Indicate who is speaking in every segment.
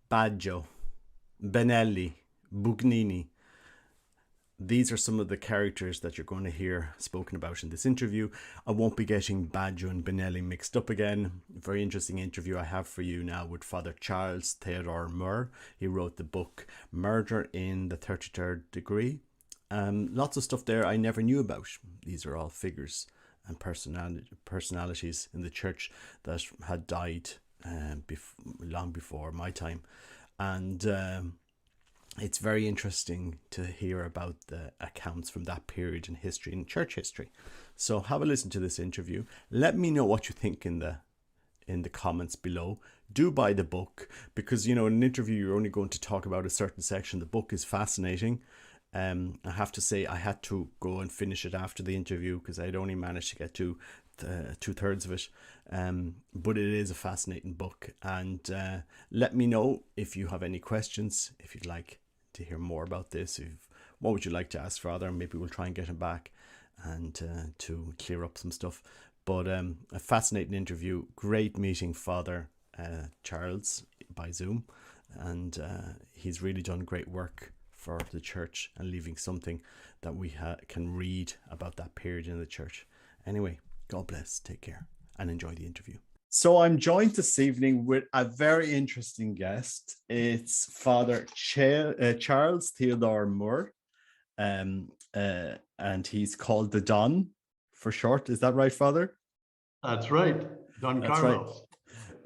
Speaker 1: Baggio, Benelli, Bugnini. These are some of the characters that you're going to hear spoken about in this interview. I won't be getting Baggio and Benelli mixed up again. Very interesting interview I have for you now with Father Charles Theodore Murr. He wrote the book Murder in the 33rd Degree. Lots of stuff there I never knew about. These are all figures and personalities in the church that had died long before my time. And it's very interesting to hear about the accounts from that period in history, in church history. So have a listen to this interview. Let me know what you think in the comments below. Do buy the book, because in an interview you're only going to talk about a certain section. The book is fascinating. I have to say I had to go and finish it after the interview because I'd only managed to get to 2/3 of it. But it is a fascinating book, and let me know if you have any questions, if you'd like to hear more about this. What would you like to ask Father? Maybe we'll try and get him back and to clear up some stuff. But a fascinating interview. Great meeting Father Charles by Zoom, and he's really done great work for the church and leaving something that we can read about that period in the church. Anyway, God bless, take care, and enjoy the interview. So I'm joined this evening with a very interesting guest. It's Father Charles Theodore Murr, and he's called the Don for short. Is that right, Father?
Speaker 2: That's right, Don
Speaker 1: That's
Speaker 2: Carlos.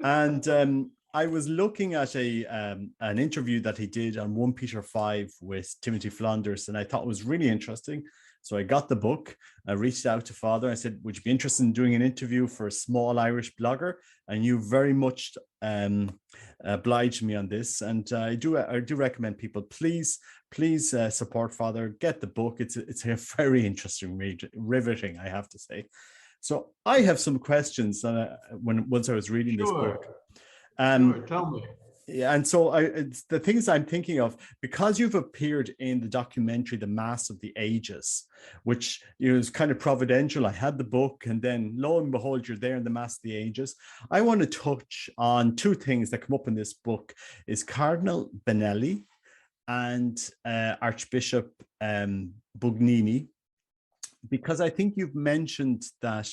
Speaker 1: Right. And I was looking at an interview that he did on 1 Peter 5 with Timothy Flanders, and I thought it was really interesting. So I got the book. I reached out to Father. I said, would you be interested in doing an interview for a small Irish blogger? And you very much obliged me on this. And I do recommend people, please support Father. Get the book. It's a very interesting read, riveting, I have to say. So I have some questions once I was reading this book.
Speaker 2: Sure, tell me.
Speaker 1: Yeah, and so it's the things I'm thinking of, because you've appeared in the documentary The Mass of the Ages, which is kind of providential. I had the book, and then lo and behold, you're there in The Mass of the Ages. I want to touch on two things that come up in this book: is Cardinal Benelli and Archbishop Bugnini, because I think you've mentioned that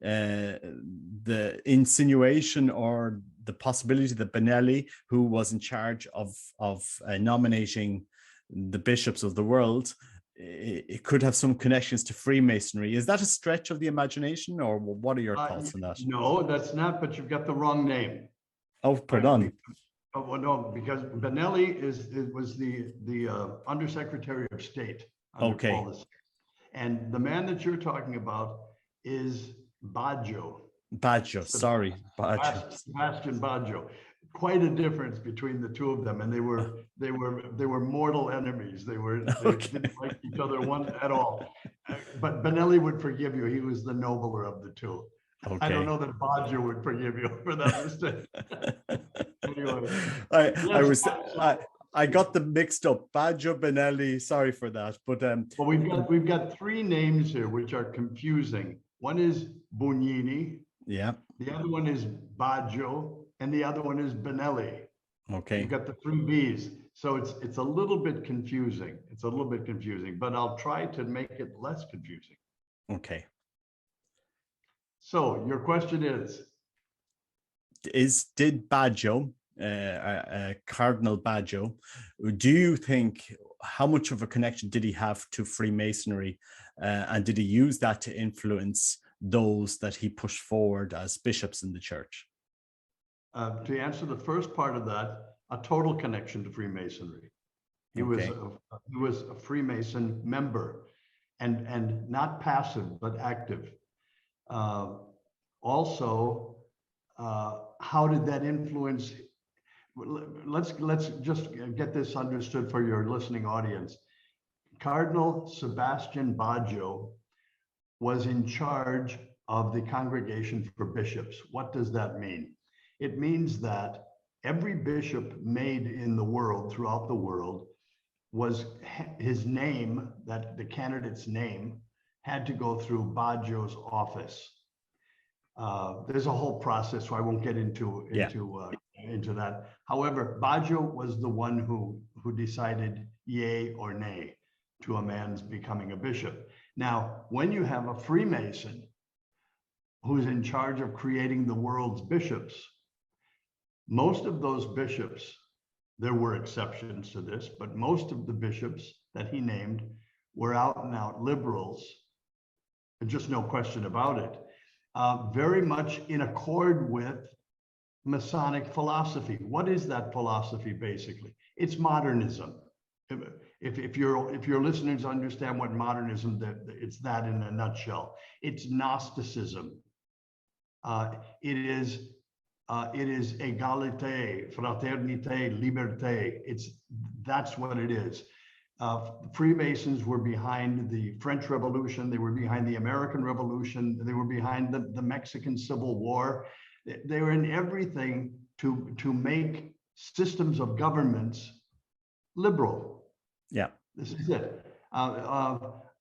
Speaker 1: the insinuation or the possibility that Benelli, who was in charge of nominating the bishops of the world, it could have some connections to Freemasonry. Is that a stretch of the imagination, or what are your thoughts on that?
Speaker 2: No, that's not, but you've got the wrong name.
Speaker 1: Oh, pardon.
Speaker 2: Well, no, because Benelli was the Undersecretary of State under Paul VI. And the man that you're talking about is Baggio.
Speaker 1: Baggio, sorry, Baggio.
Speaker 2: Sebastian Baggio. Quite a difference between the two of them, and they were mortal enemies. They didn't like each other at all. But Benelli would forgive you. He was the nobler of the two. Okay. I don't know that Baggio would forgive you for that mistake.
Speaker 1: Anyway, I got them mixed up. Baggio, Benelli, sorry for that. But
Speaker 2: well, we've got three names here which are confusing. One is Bugnini.
Speaker 1: Yeah.
Speaker 2: The other one is Baggio, and the other one is Benelli.
Speaker 1: Okay.
Speaker 2: You've got the three B's. So it's a little bit confusing. It's a little bit confusing, but I'll try to make it less confusing.
Speaker 1: Okay.
Speaker 2: So your question
Speaker 1: did Baggio, Cardinal Baggio, do you think, how much of a connection did he have to Freemasonry, and did he use that to influence those that he pushed forward as bishops in the church?
Speaker 2: To answer the first part of that, a total connection to Freemasonry. He was a Freemason member, and not passive but active. Also, how did that influence? Let's just get this understood for your listening audience. Cardinal Sebastian Baggio was in charge of the Congregation for Bishops. What does that mean? It means that every bishop made in the world, throughout the world, was his name, that the candidate's name, had to go through Baggio's office. There's a whole process, so I won't get into into that. However, Baggio was the one who decided yay or nay to a man's becoming a bishop. Now, when you have a Freemason who's in charge of creating the world's bishops, most of those bishops, there were exceptions to this, but most of the bishops that he named were out and out liberals, and just no question about it, very much in accord with Masonic philosophy. What is that philosophy basically? It's modernism. If your listeners understand what modernism, it's that in a nutshell. It's Gnosticism. It is égalité, fraternité, liberté. That's what it is. Freemasons were behind the French Revolution. They were behind the American Revolution. They were behind the Mexican Civil War. They were in everything to make systems of governments liberal.
Speaker 1: Yeah,
Speaker 2: this is it.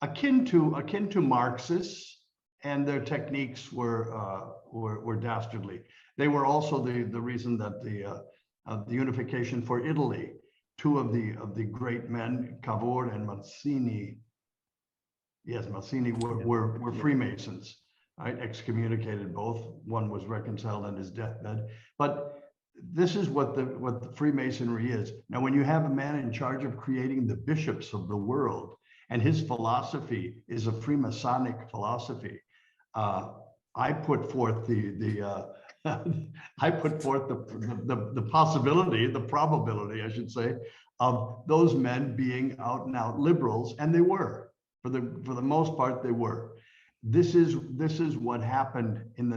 Speaker 2: Akin to Marxists, and their techniques were dastardly. They were also the reason that the unification for Italy, two of the great men, Cavour and Mazzini, were Freemasons, right? Excommunicated both. One was reconciled on his deathbed. But this is what the Freemasonry is. Now, when you have a man in charge of creating the bishops of the world, and his philosophy is a Freemasonic philosophy, I put forth the possibility, the probability, I should say, of those men being out and out liberals, and they were, for the most part, they were. This is what happened in the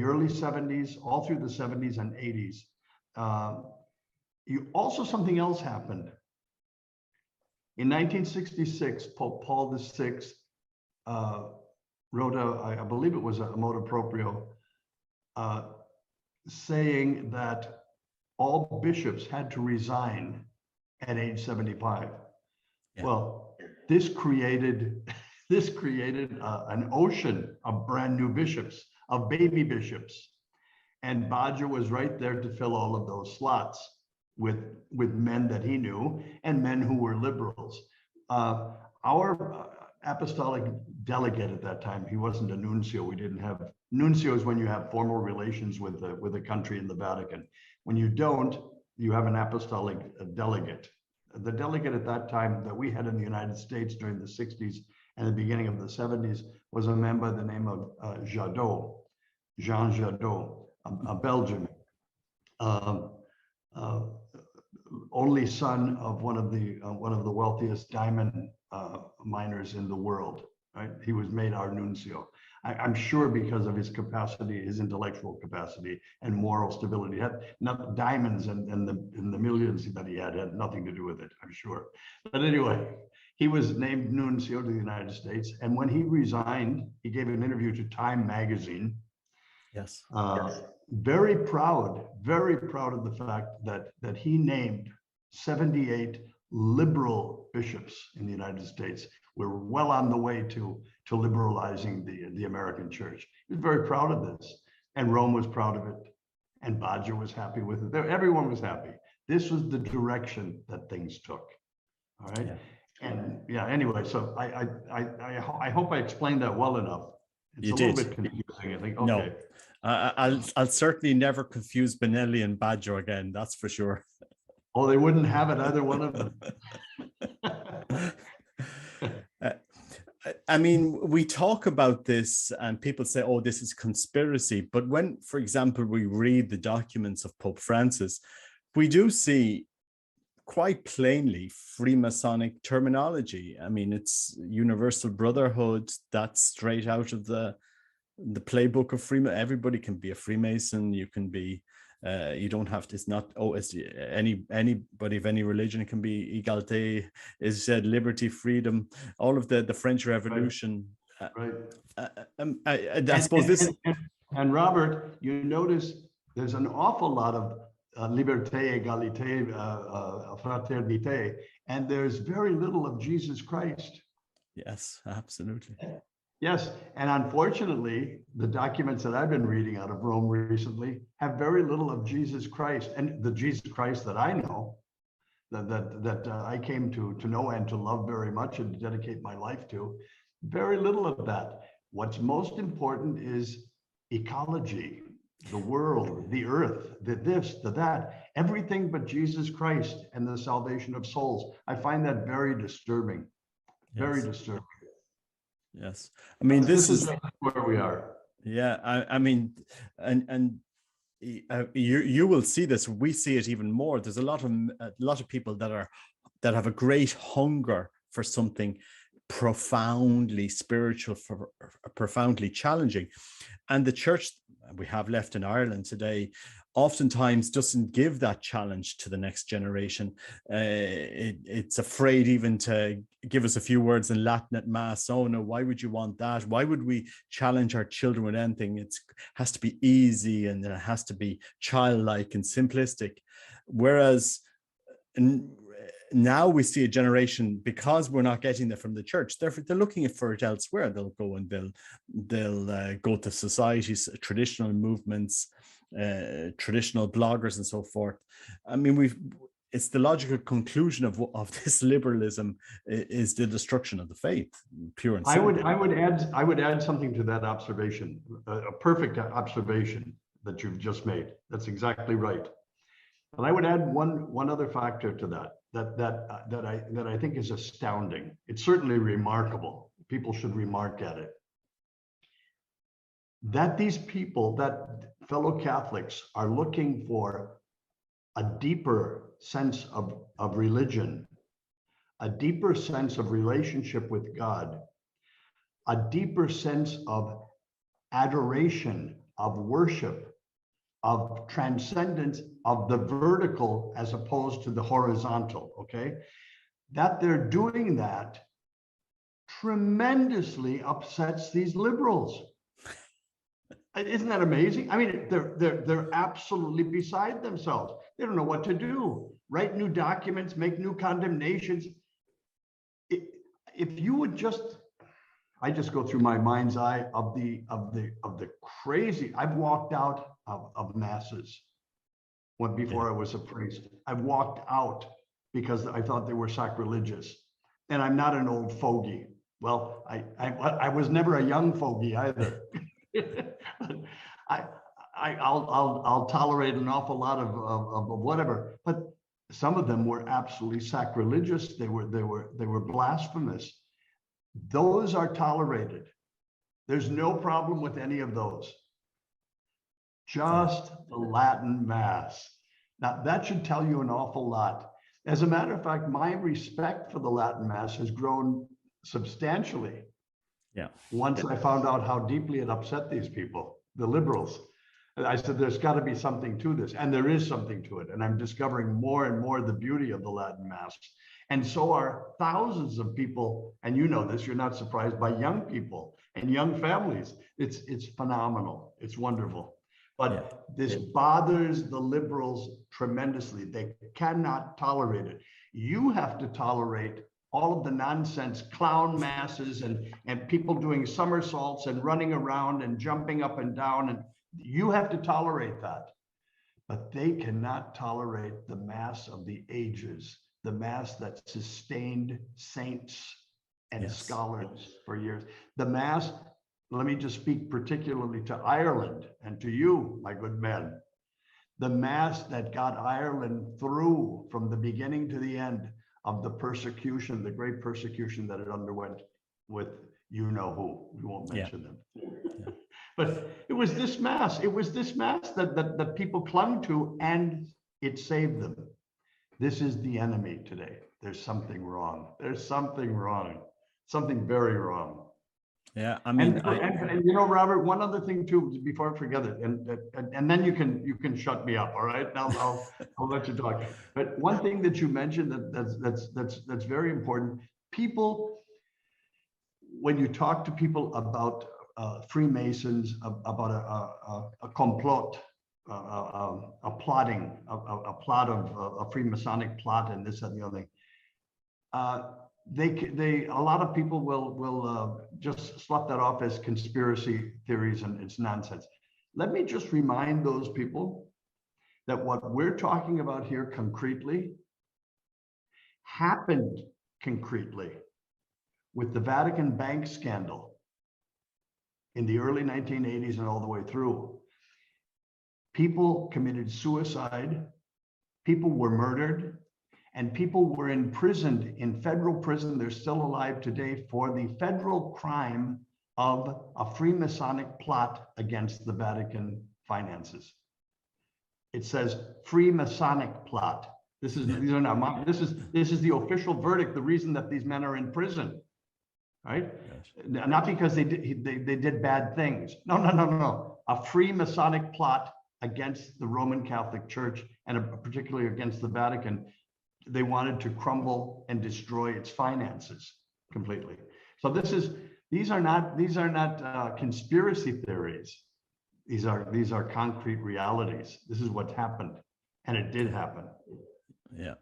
Speaker 2: early 70s, all through the 70s and 80s. Something else happened. In 1966, Pope Paul VI wrote I believe it was a motu proprio, saying that all bishops had to resign at age 75. Yeah. Well, this created an ocean of brand new bishops, of baby bishops, and Baggio was right there to fill all of those slots with men that he knew and men who were liberals. Our apostolic delegate at that time, he wasn't a nuncio. We didn't have nuncios when you have formal relations with a country in the Vatican. When you don't, you have an apostolic delegate. The delegate at that time that we had in the United States during the 60s and the beginning of the 70s was a man by the name of Jadot, Jean Jadot, a Belgian, only son of one of the wealthiest diamond miners in the world. Right? He was made our nuncio. I'm sure because of his capacity, his intellectual capacity and moral stability. Had not diamonds and the millions that he had nothing to do with it, I'm sure. But anyway, he was named nuncio to the United States. And when he resigned, he gave an interview to Time magazine.
Speaker 1: Yes.
Speaker 2: Very proud of the fact that he named 78 liberal bishops in the United States. We're well on the way to liberalizing the American church. He was very proud of this, and Rome was proud of it, and Baggio was happy with it. Everyone was happy. This was the direction that things took. All right. Yeah. And yeah, anyway, so I hope I explained that well enough. It's a little bit confusing, I think. Okay.
Speaker 1: No. I'll certainly never confuse Benelli and Baggio again, that's for sure.
Speaker 2: Oh, they wouldn't have it, either one of them.
Speaker 1: I mean, we talk about this and people say, oh, this is conspiracy. But when, for example, we read the documents of Pope Francis, we do see quite plainly Freemasonic terminology. I mean, it's universal brotherhood. That's straight out of the playbook of Freemason. Everybody can be a Freemason. You can be, you don't have to, it's not, oh, it's anybody of any religion can be égalité, is liberty, freedom, all of the French Revolution.
Speaker 2: Right.
Speaker 1: I suppose this.
Speaker 2: And Robert, you notice there's an awful lot of liberté, égalité, fraternité, and there's very little of Jesus Christ.
Speaker 1: Yes, absolutely.
Speaker 2: Yes, and unfortunately, the documents that I've been reading out of Rome recently have very little of Jesus Christ, and the Jesus Christ that I know, that I came to know and to love very much and to dedicate my life to. Very little of that. What's most important is ecology, the world, the earth, the this, the that, everything but Jesus Christ and the salvation of souls. I find that very disturbing, very
Speaker 1: Yes.
Speaker 2: disturbing.
Speaker 1: Yes. I mean, this is
Speaker 2: where we are.
Speaker 1: Yeah. I mean, and you will see this. We see it even more. There's a lot of people that have a great hunger for something profoundly spiritual, for profoundly challenging, and the church we have left in Ireland today oftentimes doesn't give that challenge to the next generation. It's afraid even to give us a few words in Latin at Mass. Oh no, why would you want that? Why would we challenge our children with anything? It has to be easy, and it has to be childlike and simplistic. Whereas now we see a generation, because we're not getting that from the church, they're looking for it elsewhere. They'll go and they'll go to societies, traditional movements, traditional bloggers, and so forth. I mean, it's the logical conclusion of this liberalism is the destruction of the faith, pure and simple.
Speaker 2: I would add something to that observation, a perfect observation that you've just made. That's exactly right. But I would add one other factor to that I think is astounding. It's certainly remarkable. People should remark at it. That these people, that fellow Catholics, are looking for a deeper sense of religion, a deeper sense of relationship with God, a deeper sense of adoration, of worship, of transcendence, of the vertical as opposed to the horizontal, okay? That they're doing that tremendously upsets these liberals. Isn't that amazing? I mean, they're absolutely beside themselves. They don't know what to do. Write new documents, make new condemnations. If you would just, I just go through my mind's eye of the crazy. I've walked out of masses before I was a priest. I've walked out because I thought they were sacrilegious, and I'm not an old fogey. Well, I was never a young fogey either. I'll tolerate an awful lot of whatever, but some of them were absolutely sacrilegious. They were blasphemous. Those are tolerated. There's no problem with any of those. Just the Latin Mass. Now that should tell you an awful lot. As a matter of fact, my respect for the Latin Mass has grown substantially.
Speaker 1: Yeah.
Speaker 2: Once I found out how deeply it upset these people, the liberals, I said, there's got to be something to this. And there is something to it. And I'm discovering more and more the beauty of the Latin Mass. And so are thousands of people. And you know this, you're not surprised, by young people and young families. It's phenomenal. It's wonderful. But this bothers the liberals tremendously. They cannot tolerate it. You have to tolerate all of the nonsense, clown masses and people doing somersaults and running around and jumping up and down. And you have to tolerate that. But they cannot tolerate the Mass of the ages, the Mass that sustained saints and scholars for years. The Mass, let me just speak particularly to Ireland and to you, my good men. The Mass that got Ireland through from the beginning to the end of the persecution, the great persecution that it underwent with you know who. We won't mention them. But it was this Mass. It was this Mass that people clung to, and it saved them. This is the enemy today. There's something wrong. There's something wrong. Something very wrong.
Speaker 1: Yeah, I mean,
Speaker 2: and you know, Robert, one other thing too, before I forget it, and then you can shut me up. All right, now I'll let you talk. But one thing that you mentioned that's very important. People, when you talk to people about Freemasons, about a complot, a plotting, a plot of a Freemasonic plot, and this and the other thing. a lot of people will just slap that off as conspiracy theories, and it's nonsense. Let me just remind those people that what we're talking about here concretely happened concretely with the Vatican bank scandal in the early 1980s and all the way through. People committed suicide, people were murdered, and people were imprisoned in federal prison. They're still alive today for the federal crime of a Freemasonic plot against the Vatican finances. It says Freemasonic plot. This is the official verdict. The reason that these men are in prison, right? Yes. Not because they did bad things. No. A Freemasonic plot against the Roman Catholic Church, and particularly against the Vatican. They wanted to crumble and destroy its finances completely. So these are not conspiracy theories. These are concrete realities. This is what happened, and it did happen.
Speaker 1: Yeah.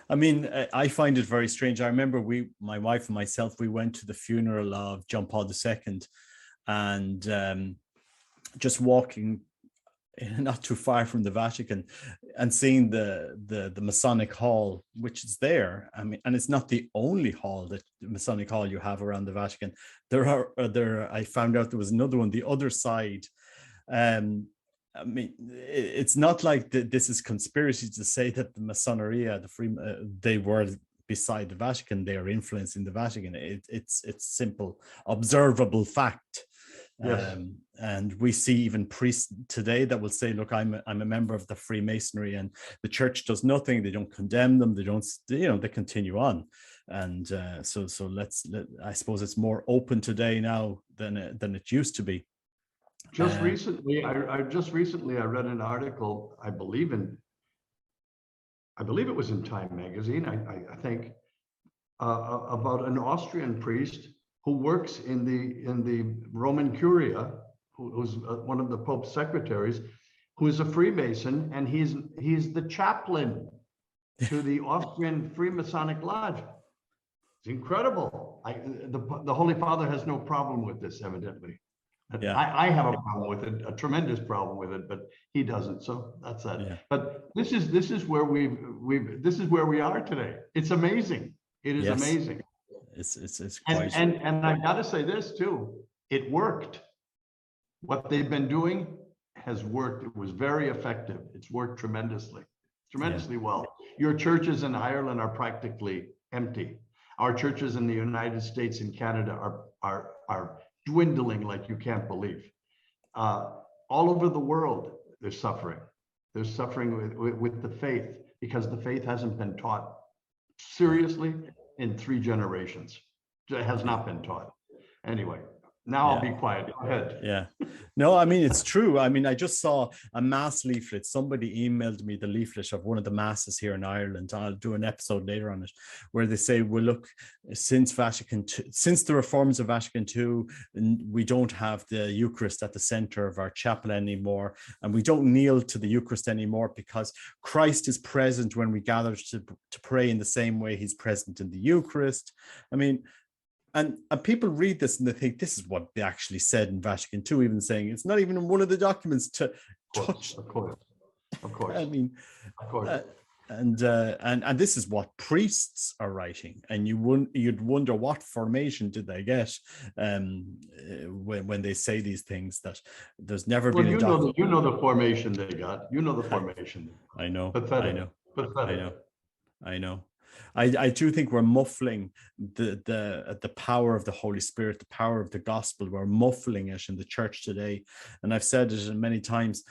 Speaker 1: I mean, I find it very strange. I remember my wife and myself, we went to the funeral of John Paul II, and just walking not too far from the Vatican and seeing the Masonic Hall, which is there. I mean, and it's not the only hall, the Masonic Hall you have around the Vatican. I found out there was another one, the other side. I mean, it's not like this is conspiracy to say that the Masoneria, they were beside the Vatican, they are influencing the Vatican. It's simple, observable fact. Yes. And we see even priests today that will say, look, I'm a member of the Freemasonry, and the church does nothing. They don't condemn them. They don't, they continue on. And so I suppose it's more open today now than it used to be.
Speaker 2: Just recently, I read an article, I believe it was in Time magazine, I think, about an Austrian priest who works in the Roman Curia, who's one of the Pope's secretaries, who is a Freemason, and he's the chaplain to the Austrian Freemasonic Lodge. It's incredible. The Holy Father has no problem with this, evidently. Yeah. I have a problem with it, a tremendous problem with it, but he doesn't. So that's that. Yeah. But this is where this is where we are today. It's amazing. It is amazing.
Speaker 1: It's quite...
Speaker 2: and I've got to say this too. It worked. What they've been doing has worked. It was very effective. It's worked tremendously well. Your churches in Ireland are practically empty. Our churches in the United States and Canada are dwindling like you can't believe. All over the world, they're suffering. They're suffering with the faith, because the faith hasn't been taught seriously in 3 generations. It has not been taught. Anyway, now I'll be quiet. Go ahead.
Speaker 1: Yeah. No, I mean, it's true. I mean, I just saw a mass leaflet. Somebody emailed me the leaflet of one of the masses here in Ireland. I'll do an episode later on it, where they say, well, look, since the reforms of Vatican II, we don't have the Eucharist at the center of our chapel anymore. And we don't kneel to the Eucharist anymore, because Christ is present when we gather to pray in the same way he's present in the Eucharist. I mean, and people read this and they think this is what they actually said in Vatican II, even saying it's not even in one of the documents to touch.
Speaker 2: Of course.
Speaker 1: I mean,
Speaker 2: of course.
Speaker 1: And this is what priests are writing, and you'd wonder what formation did they get when they say these things, that there's never been.
Speaker 2: You know the formation they got. You know the formation.
Speaker 1: I know.
Speaker 2: Pathetic.
Speaker 1: I know. I do think we're muffling the power of the Holy Spirit, the power of the gospel. We're muffling it in the church today. And I've said it many times,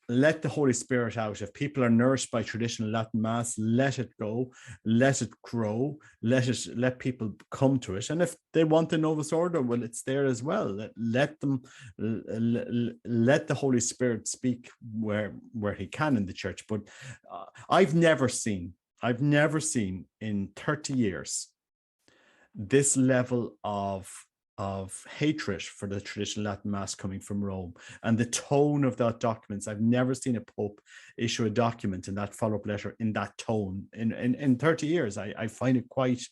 Speaker 1: let the Holy Spirit out. If people are nourished by traditional Latin Mass, let it go, let it grow, let people come to it. And if they want the Novus Ordo, well, it's there as well. Let the Holy Spirit speak where he can in the church. But I've never seen in 30 years this level of of hatred for the traditional Latin Mass coming from Rome, and the tone of that documents. I've never seen a pope issue a document in that follow-up letter in that tone in 30 years. I find it quite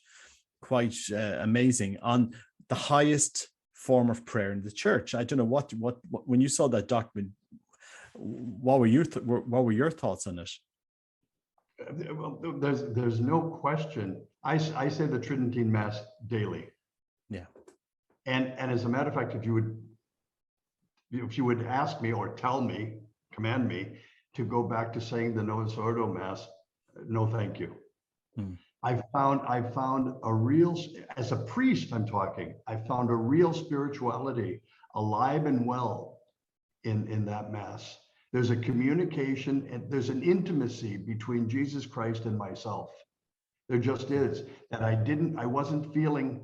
Speaker 1: amazing, on the highest form of prayer in the church. I don't know what when you saw that document, what were your thoughts on it?
Speaker 2: Well, there's no question. I say the Tridentine Mass daily.
Speaker 1: Yeah.
Speaker 2: And as a matter of fact, if you would ask me or command me to go back to saying the Novus Ordo Mass, no, thank you. I found a real, as a priest, I found a real spirituality alive and well in that Mass. There's a communication and there's an intimacy between Jesus Christ and myself. There just is, that I wasn't feeling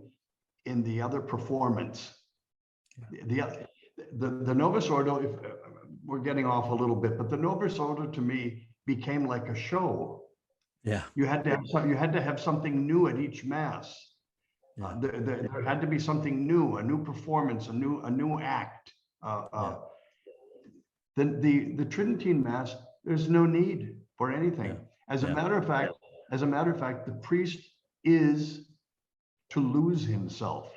Speaker 2: in the other performance. The Novus Ordo, if we're getting off a little bit, but the Novus Ordo to me became like a show.
Speaker 1: Yeah.
Speaker 2: You had to have something new at each Mass. Yeah. There had to be something new, a new performance, a new act. The Tridentine Mass, there's no need for anything. Yeah. As a matter of fact, the priest is to lose himself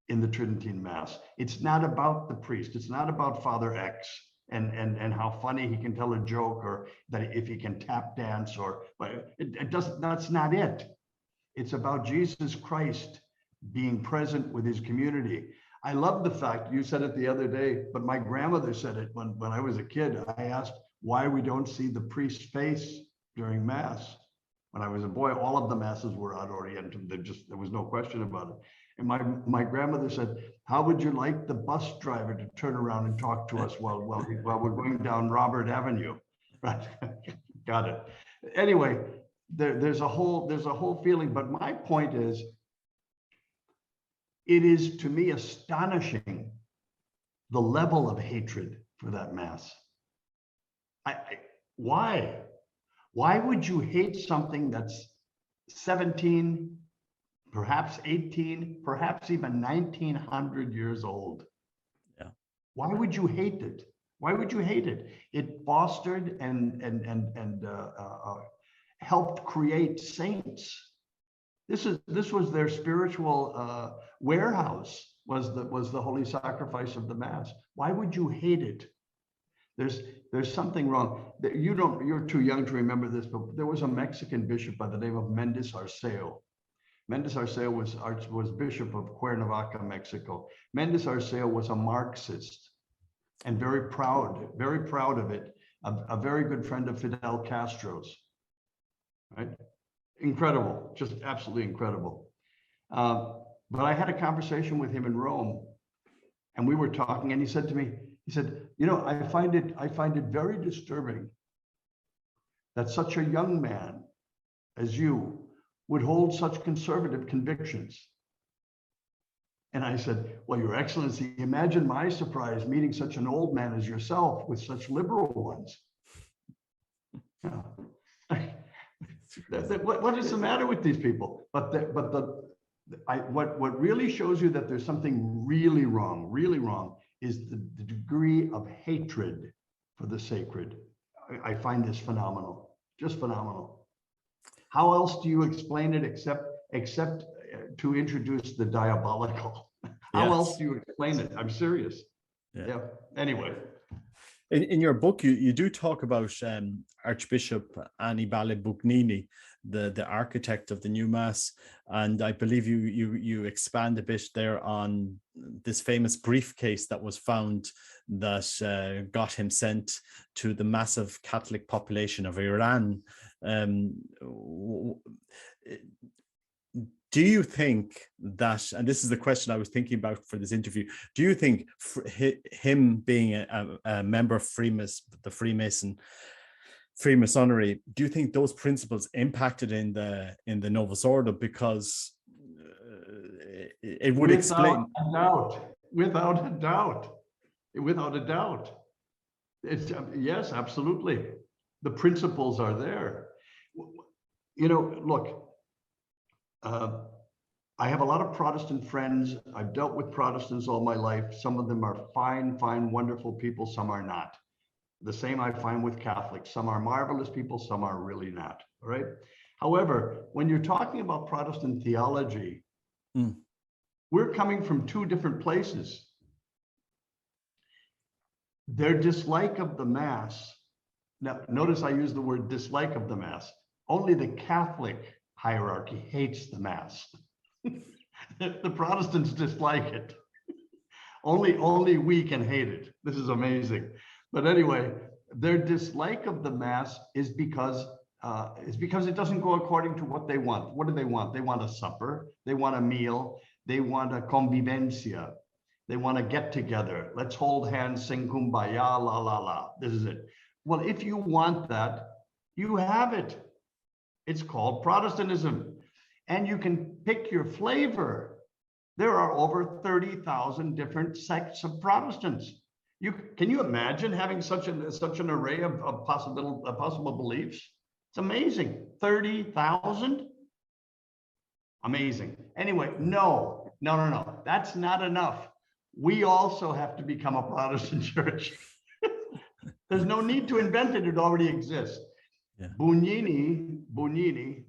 Speaker 2: in the Tridentine Mass. It's not about the priest. It's not about Father X and how funny he can tell a joke, or that if he can tap dance, but it doesn't. That's not it. It's about Jesus Christ being present with his community. I love the fact, you said it the other day, but my grandmother said it when I was a kid. I asked why we don't see the priest's face during Mass. When I was a boy, all of the Masses were ad orientem. There was no question about it. And my grandmother said, how would you like the bus driver to turn around and talk to us while we're going down Robert Avenue? Right. Got it. Anyway, there's a whole feeling, but my point is, it is to me astonishing the level of hatred for that Mass. Why? Why would you hate something that's 17, perhaps 18, perhaps even 1900 years old?
Speaker 1: Yeah.
Speaker 2: Why would you hate it? Why would you hate it? It fostered and helped create saints. This was their spiritual warehouse, was the holy sacrifice of the Mass. Why would you hate it? There's something wrong. You're too young to remember this, but there was a Mexican bishop by the name of Méndez Arceo. Méndez Arceo was bishop of Cuernavaca, Mexico. Méndez Arceo was a Marxist and very proud of it. A very good friend of Fidel Castro's. Right? Incredible, just absolutely incredible. But I had a conversation with him in Rome, and we were talking, and he said to me, I find it very disturbing that such a young man as you would hold such conservative convictions. And I said, well, Your Excellency, imagine my surprise meeting such an old man as yourself with such liberal ones. Yeah. What is the matter with these people? But what really shows you that there's something really wrong is the degree of hatred for the sacred. I find this phenomenal, just phenomenal. How else do you explain it except to introduce the diabolical? How else do you explain it? I'm serious. Yeah. Anyway.
Speaker 1: In your book, you do talk about Archbishop Annibale Bugnini, the architect of the new Mass, and I believe you expand a bit there on this famous briefcase that was found that got him sent to the massive Catholic population of Iran. Do you think that, and this is the question I was thinking about for this interview, do you think him being a member of the Freemasonry, do you think those principles impacted in the Novus Ordo? Because it would explain.
Speaker 2: Without a doubt. It's yes, absolutely. The principles are there. Look. I have a lot of Protestant friends. I've dealt with Protestants all my life. Some of them are fine, fine, wonderful people. Some are not. The same I find with Catholics. Some are marvelous people. Some are really not. All right. However, when you're talking about Protestant theology, we're coming from two different places. Their dislike of the Mass. Now, notice I use the word dislike of the Mass. Only the Catholic hierarchy hates the Mass. The Protestants dislike it. Only we can hate it. This is amazing. But anyway, their dislike of the Mass is because it doesn't go according to what they want. What do they want? They want a supper. They want a meal. They want a convivencia. They want to get together. Let's hold hands, sing kumbaya, la, la, la. This is it. Well, if you want that, you have it. It's called Protestantism. And you can pick your flavor. There are over 30,000 different sects of Protestants. Can you imagine having such an array of possible beliefs? It's amazing. 30,000? Amazing. Anyway, no. That's not enough. We also have to become a Protestant church. There's no need to invent it. It already exists. Yeah. Bugnini,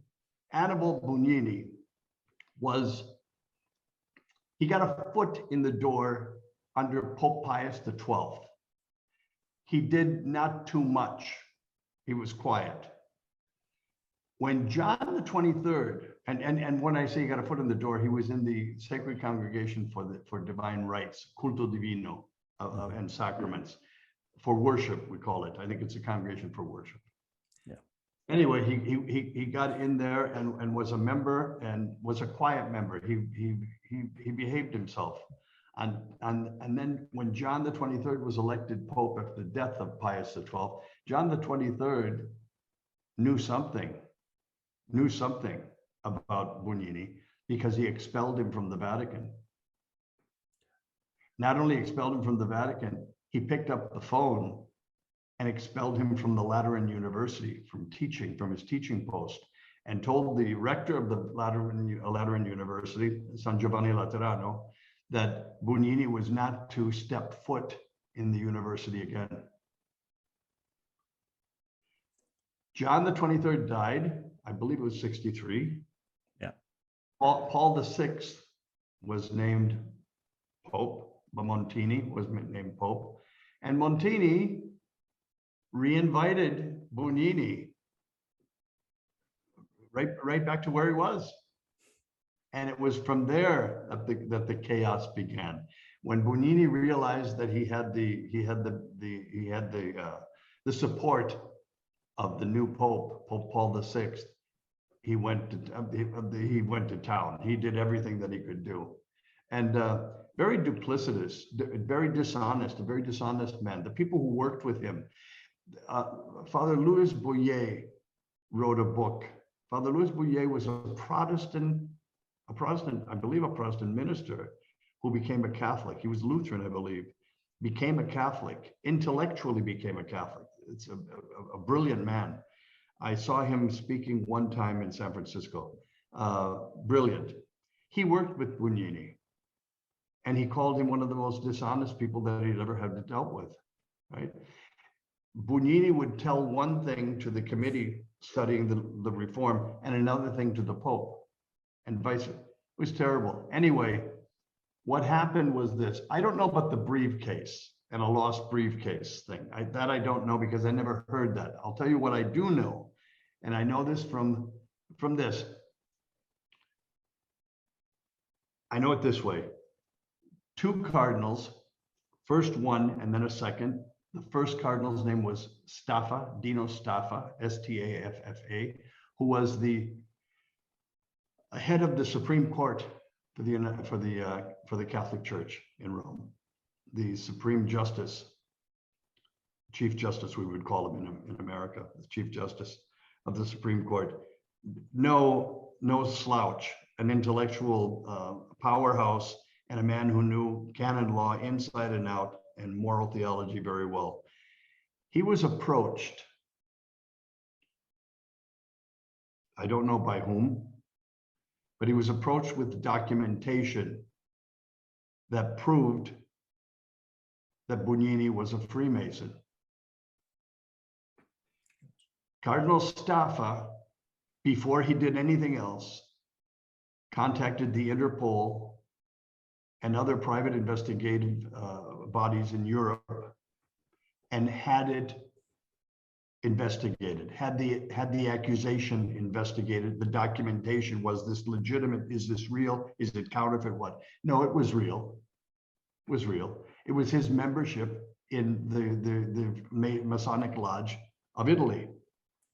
Speaker 2: Annibal Bugnini he got a foot in the door under Pope Pius XII. He did not too much. He was quiet. When John the 23rd, and when I say he got a foot in the door, he was in the Sacred Congregation for Divine Rites, Culto Divino, and Sacraments, for worship, we call it. I think it's a congregation for worship. Yeah. Anyway, he got in there and was a member, and was a quiet member. He behaved himself. And then when John the 23rd was elected Pope after the death of Pius XII, John the 23rd knew something about Bugnini, because he expelled him from the Vatican. Not only expelled him from the Vatican, he picked up the phone and expelled him from the Lateran University from his teaching post, and told the rector of the Lateran University, San Giovanni Laterano, that Bugnini was not to step foot in the university again. John the 23rd died, I believe it was 63. Yeah. Paul VI was named Pope, but Montini was named Pope. And Montini reinvited Bugnini right back to where he was. And it was from there that the chaos began. When Bugnini realized that he had the support of the new Pope, Pope Paul VI, he went to town. He did everything that he could do, and very duplicitous, very dishonest, a very dishonest man. The people who worked with him, Father Louis Bouillet wrote a book. Father Louis Bouillet was a Protestant, I believe, a Protestant minister who became a Catholic. He was Lutheran, I believe, became a Catholic, intellectually became a Catholic. It's a brilliant man. I saw him speaking one time in San Francisco. Brilliant. He worked with Bugnini, and he called him one of the most dishonest people that he'd ever had dealt with, right? Bugnini would tell one thing to the committee studying the reform and another thing to the Pope, and vice versa. It was terrible. Anyway, what happened was this. I don't know about the briefcase and a lost briefcase thing. That I don't know, because I never heard that. I'll tell you what I do know, and I know this from this. I know it this way. Two cardinals, first one and then a second. The first cardinal's name was Staffa, Dino Staffa, Staffa, who was the head of the Supreme Court for the Catholic Church in Rome, the Supreme Justice, Chief Justice, we would call him in America, the Chief Justice of the Supreme Court. No slouch, an intellectual powerhouse, and a man who knew canon law inside and out and moral theology very well. He was approached, I don't know by whom, but he was approached with documentation that proved that Bugnini was a Freemason. Cardinal Staffa, before he did anything else, contacted the Interpol and other private investigative bodies in Europe and had it investigated, had the accusation investigated. The documentation, was this legitimate? Is this real? Is it counterfeit? What? No, it was real. It was real. It was his membership in the Masonic Lodge of Italy.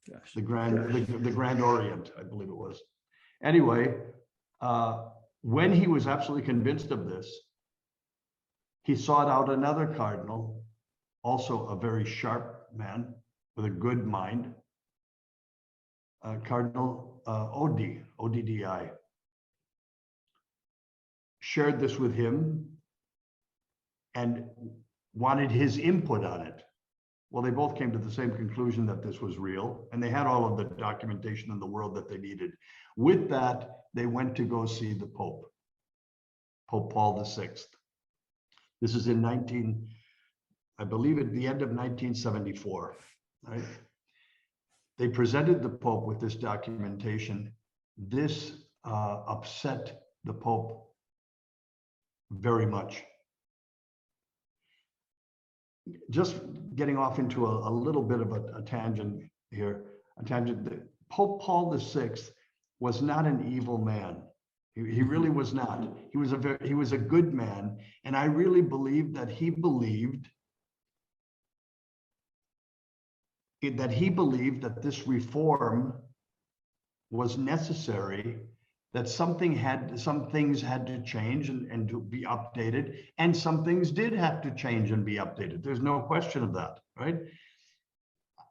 Speaker 2: Gosh. The Grand Orient, I believe it was. Anyway, when he was absolutely convinced of this, he sought out another cardinal, also a very sharp man with a good mind, Cardinal Oddi, shared this with him and wanted his input on it. Well, they both came to the same conclusion that this was real, and they had all of the documentation in the world that they needed. With that, they went to go see the Pope, Pope Paul VI. This is in I believe at the end of 1974, right? They presented the Pope with this documentation. This upset the Pope very much. Just getting off into a little bit of a tangent here, Pope Paul VI was not an evil man. He really was not. He was a good man, and I really believe that he believed that this reform was necessary, that some things had to change and to be updated, and some things did have to change and be updated. There's no question of that, right?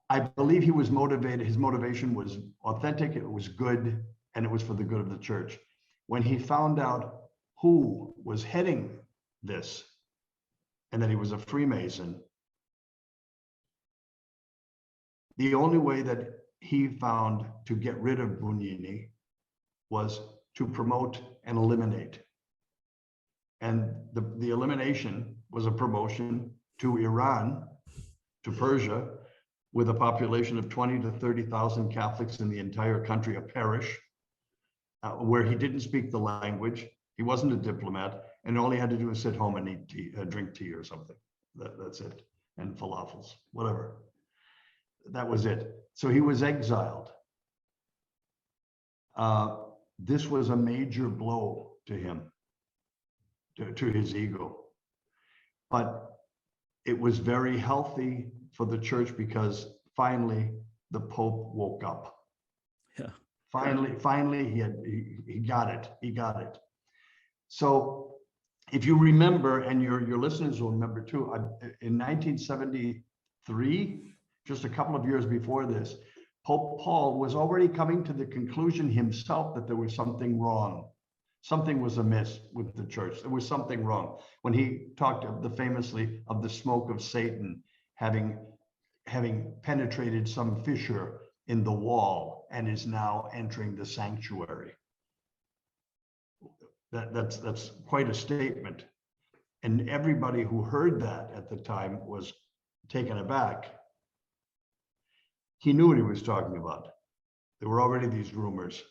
Speaker 2: I believe he was motivated. His motivation was authentic, it was good, and it was for the good of the church. When he found out who was heading this and that he was a Freemason, the only way that he found to get rid of Bugnini was to promote and eliminate. And the elimination was a promotion to Iran, to Persia, with a population of 20 to 30,000 Catholics in the entire country, a parish, where he didn't speak the language. He wasn't a diplomat, and all he had to do was sit home and eat tea, drink tea or something. That's it. And falafels, whatever. That was it. So he was exiled. This was a major blow to him, to his ego. But it was very healthy for the church because finally the Pope woke up. Yeah. Finally he got it. He got it. So if you remember, and your listeners will remember too, in 1973, just a couple of years before this, Pope Paul was already coming to the conclusion himself that there was something wrong. Something was amiss with the church. There was something wrong. When he talked famously of the smoke of Satan having penetrated some fissure in the wall and is now entering the sanctuary. That's quite a statement. And everybody who heard that at the time was taken aback. He knew what he was talking about. There were already these rumors.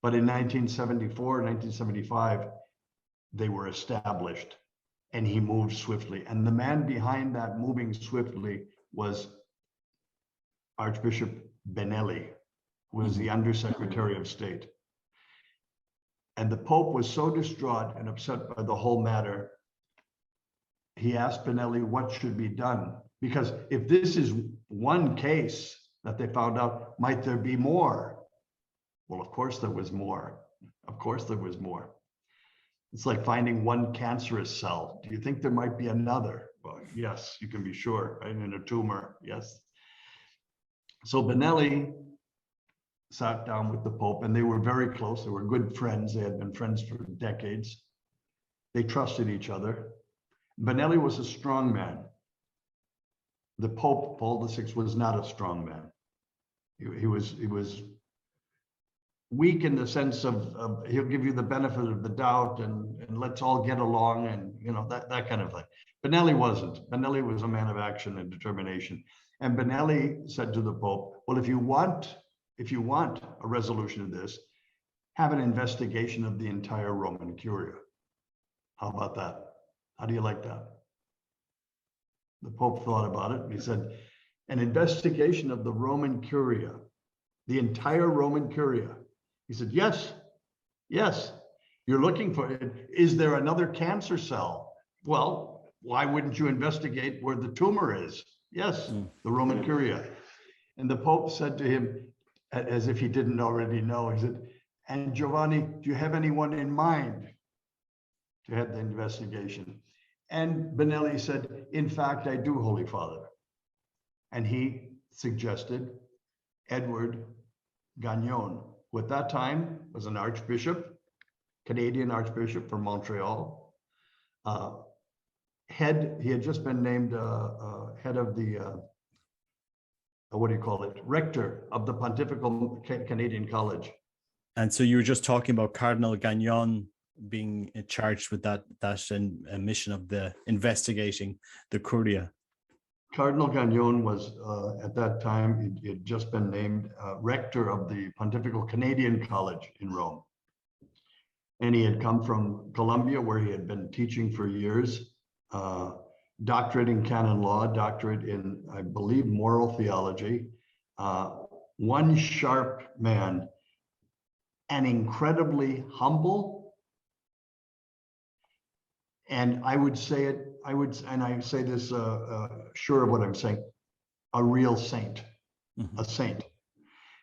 Speaker 2: But in 1974, 1975, they were established, and he moved swiftly. And the man behind that moving swiftly was Archbishop Benelli, who was the Undersecretary of State. And the Pope was so distraught and upset by the whole matter, he asked Benelli what should be done. Because if this is one case that they found out, might there be more? Well, of course there was more. Of course there was more. It's like finding one cancerous cell. Do you think there might be another? Well, yes, you can be sure, right? In a tumor, yes. So Benelli sat down with the Pope, and they were very close. They were good friends. They had been friends for decades. They trusted each other. Benelli was a strong man. The Pope, Paul VI, was not a strong man. He was weak in the sense of he'll give you the benefit of the doubt and let's all get along and that kind of thing. Benelli wasn't. Benelli was a man of action and determination. And Benelli said to the Pope, well, if you want a resolution of this, have an investigation of the entire Roman Curia. How about that? How do you like that? The Pope thought about it and he said, an investigation of the Roman Curia, the entire Roman Curia. He said, yes, you're looking for it. Is there another cancer cell? Well, why wouldn't you investigate where the tumor is? Yes, the Roman Curia. And the Pope said to him, as if he didn't already know, he said, and Giovanni, do you have anyone in mind to head the investigation? And Benelli said, in fact, I do, Holy Father. And he suggested Edward Gagnon, who at that time was an archbishop, Canadian archbishop from Montreal. He had just been named head of the, rector of the Pontifical Canadian College.
Speaker 1: And so you were just talking about Cardinal Gagnon being charged with that mission of the investigating the Curia.
Speaker 2: Cardinal Gagnon was, at that time, he had just been named rector of the Pontifical Canadian College in Rome. And he had come from Columbia, where he had been teaching for years, doctorate in canon law, doctorate in, I believe, moral theology. One sharp man, and incredibly humble. And I would say it, and I say this sure of what I'm saying, a real saint, a saint.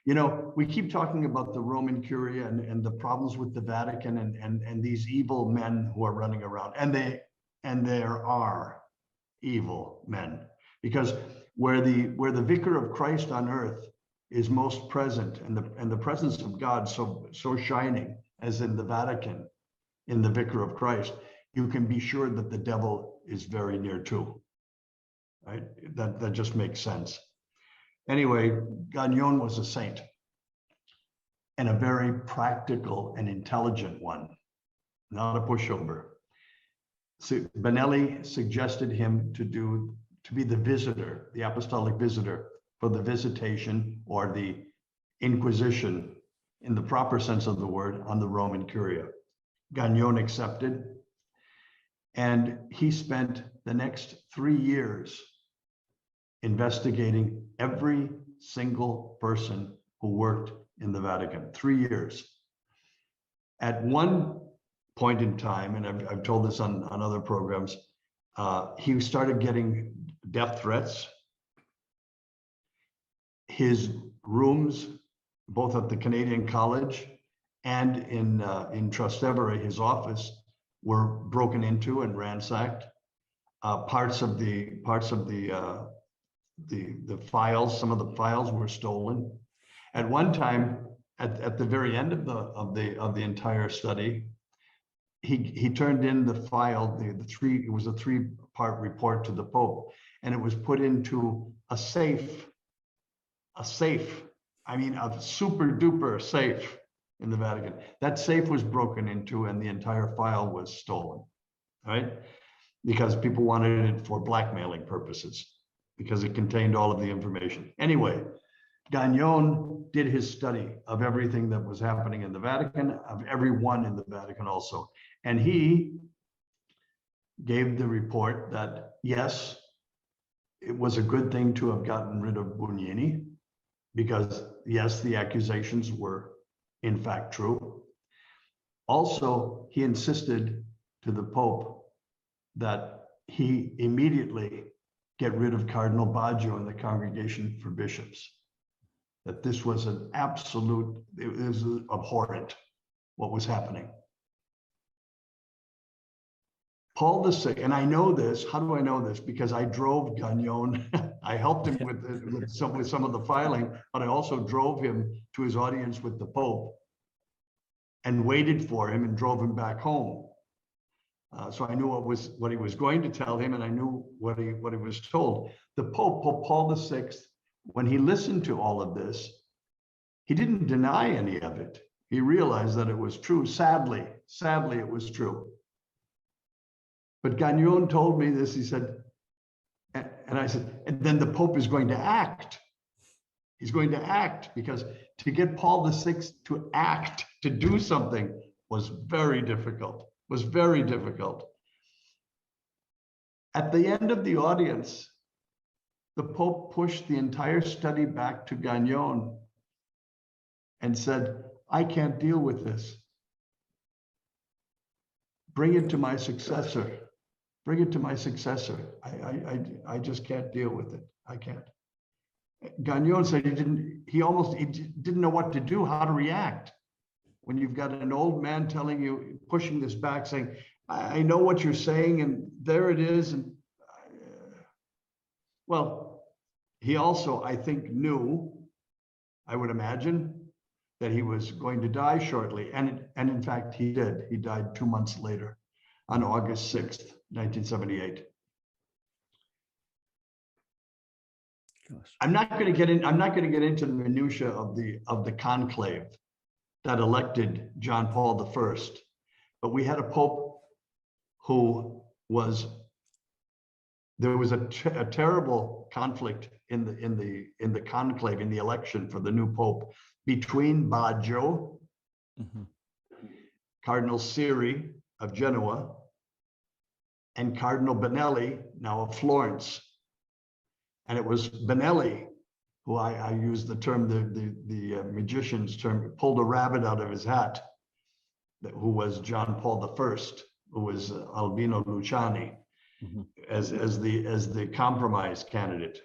Speaker 2: We keep talking about the Roman Curia and the problems with the Vatican and these evil men who are running around, and there are evil men, because where the vicar of Christ on earth is most present, and the presence of God so shining as in the Vatican, in the vicar of Christ, you can be sure that the devil is very near too, right? That just makes sense. Anyway, Gagnon was a saint, and a very practical and intelligent one, not a pushover. So Benelli suggested him to be the visitor, the apostolic visitor, for the visitation or the inquisition, in the proper sense of the word, on the Roman Curia. Gagnon accepted, and he spent the next 3 years investigating every single person who worked in the Vatican. 3 years. At one point in time, and I've told this on other programs, he started getting death threats. His rooms, both at the Canadian College and in Trastevere, his office, were broken into and ransacked. Parts of the files, some of the files were stolen. At one time, at the very end of the entire study, he turned in the file, it was a 3-part report to the Pope, and it was put into a safe, I mean, a super duper safe in the Vatican. That safe was broken into and the entire file was stolen, right? Because people wanted it for blackmailing purposes, because it contained all of the information. Anyway, Gagnon did his study of everything that was happening in the Vatican, of everyone in the Vatican also. And he gave the report that, yes, it was a good thing to have gotten rid of Bugnini, because yes, the accusations were in fact true. Also, he insisted to the Pope that he immediately get rid of Cardinal Baggio and the Congregation for Bishops. That this was an absolute, it was abhorrent what was happening. Paul VI, and I know this, how do I know this? Because I drove Gagnon, I helped him with some of the filing, but I also drove him to his audience with the Pope and waited for him and drove him back home. So I knew what he was going to tell him, and I knew what he was told. The Pope Paul VI, when he listened to all of this, he didn't deny any of it. he realized that it was true. Sadly, it was true. But Gagnon told me this, he said, and I said, and then the Pope is going to act. He's going to act, because to get Paul VI to act, to do something, was very difficult, At the end of the audience, the Pope pushed the entire study back to Gagnon and said, I can't deal with this. Bring it to my successor. I just can't deal with it. I can't. Gagnon said he didn't know what to do, how to react. When you've got an old man telling you, pushing this back, saying, I know what you're saying, and there it is. And well, he also, I think, knew, I would imagine, that he was going to die shortly. And in fact, he did. He died 2 months later on August 6th, 1978.
Speaker 1: Gosh.
Speaker 2: I'm not going to get into the minutia of the conclave that elected John Paul I, but we had a pope who was, there was a terrible conflict in the conclave, in the election for the new pope, between Baggio, Cardinal Siri of Genoa, and Cardinal Benelli, now of Florence. And it was Benelli, who I use the term, the magician's term, pulled a rabbit out of his hat, who was John Paul I, who was Albino Luciani, as the compromise candidate.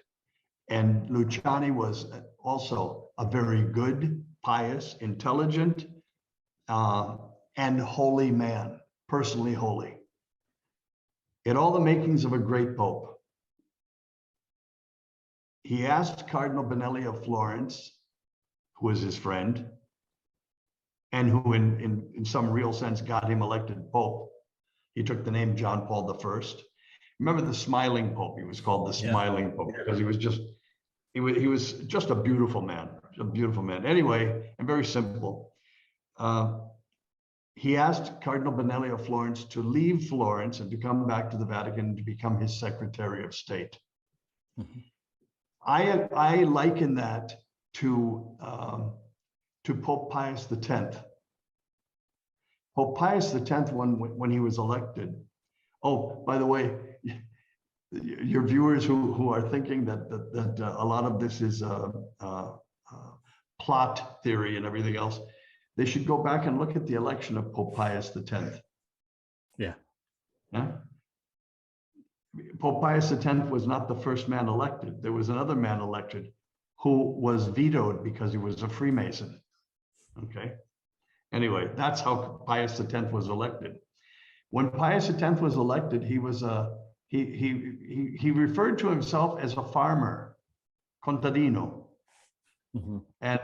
Speaker 2: And Luciani was also a very good, pious, intelligent, and holy man, personally holy. He had all the makings of a great pope. He asked Cardinal Benelli of Florence, who was his friend, and who in some real sense got him elected pope. He took the name John Paul I. Remember the smiling pope? He was called the smiling pope because he was just a beautiful man, Anyway, and very simple. He asked Cardinal Benelli of Florence to leave Florence and to come back to the Vatican to become his Secretary of State. I liken that to Pope Pius X. Pope Pius X, when he was elected. Oh, by the way, your viewers who are thinking that a lot of this is plot theory and everything else, they should go back and look at the election of Pope Pius X.
Speaker 1: Yeah.
Speaker 2: Pope Pius X was not the first man elected. There was another man elected who was vetoed because he was a Freemason. Okay. Anyway, that's how Pius X was elected. When Pius X was elected, he was he referred to himself as a farmer, contadino. And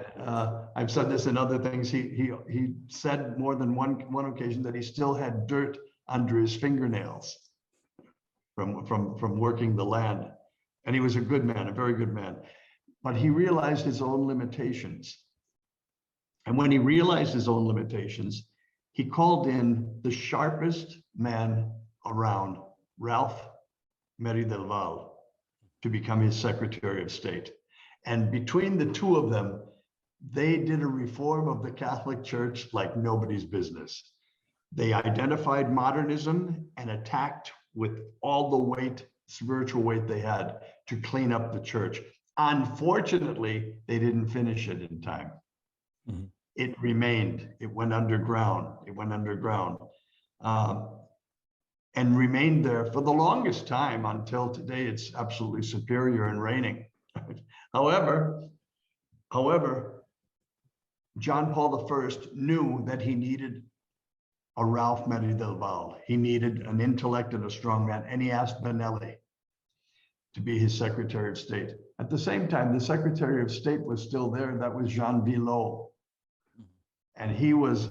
Speaker 2: I've said this in other things. He said more than one occasion that he still had dirt under his fingernails from working the land. And he was a good man, a very good man. But he realized his own limitations. And when he realized his own limitations, he called in the sharpest man around, Ralph Meri del Val, to become his Secretary of State. And between the two of them, they did a reform of the Catholic Church like nobody's business. They identified modernism and attacked with all the weight, spiritual weight they had to clean up the church. Unfortunately, they didn't finish it in time. It remained, it went underground, and remained there for the longest time until today. It's absolutely superior and reigning. However, John Paul I knew that he needed a Ralph Meri del Val. He needed an intellect and a strong man, and he asked Benelli to be his Secretary of State. At the same time, the Secretary of State was still there. That was Jean Villot. And he was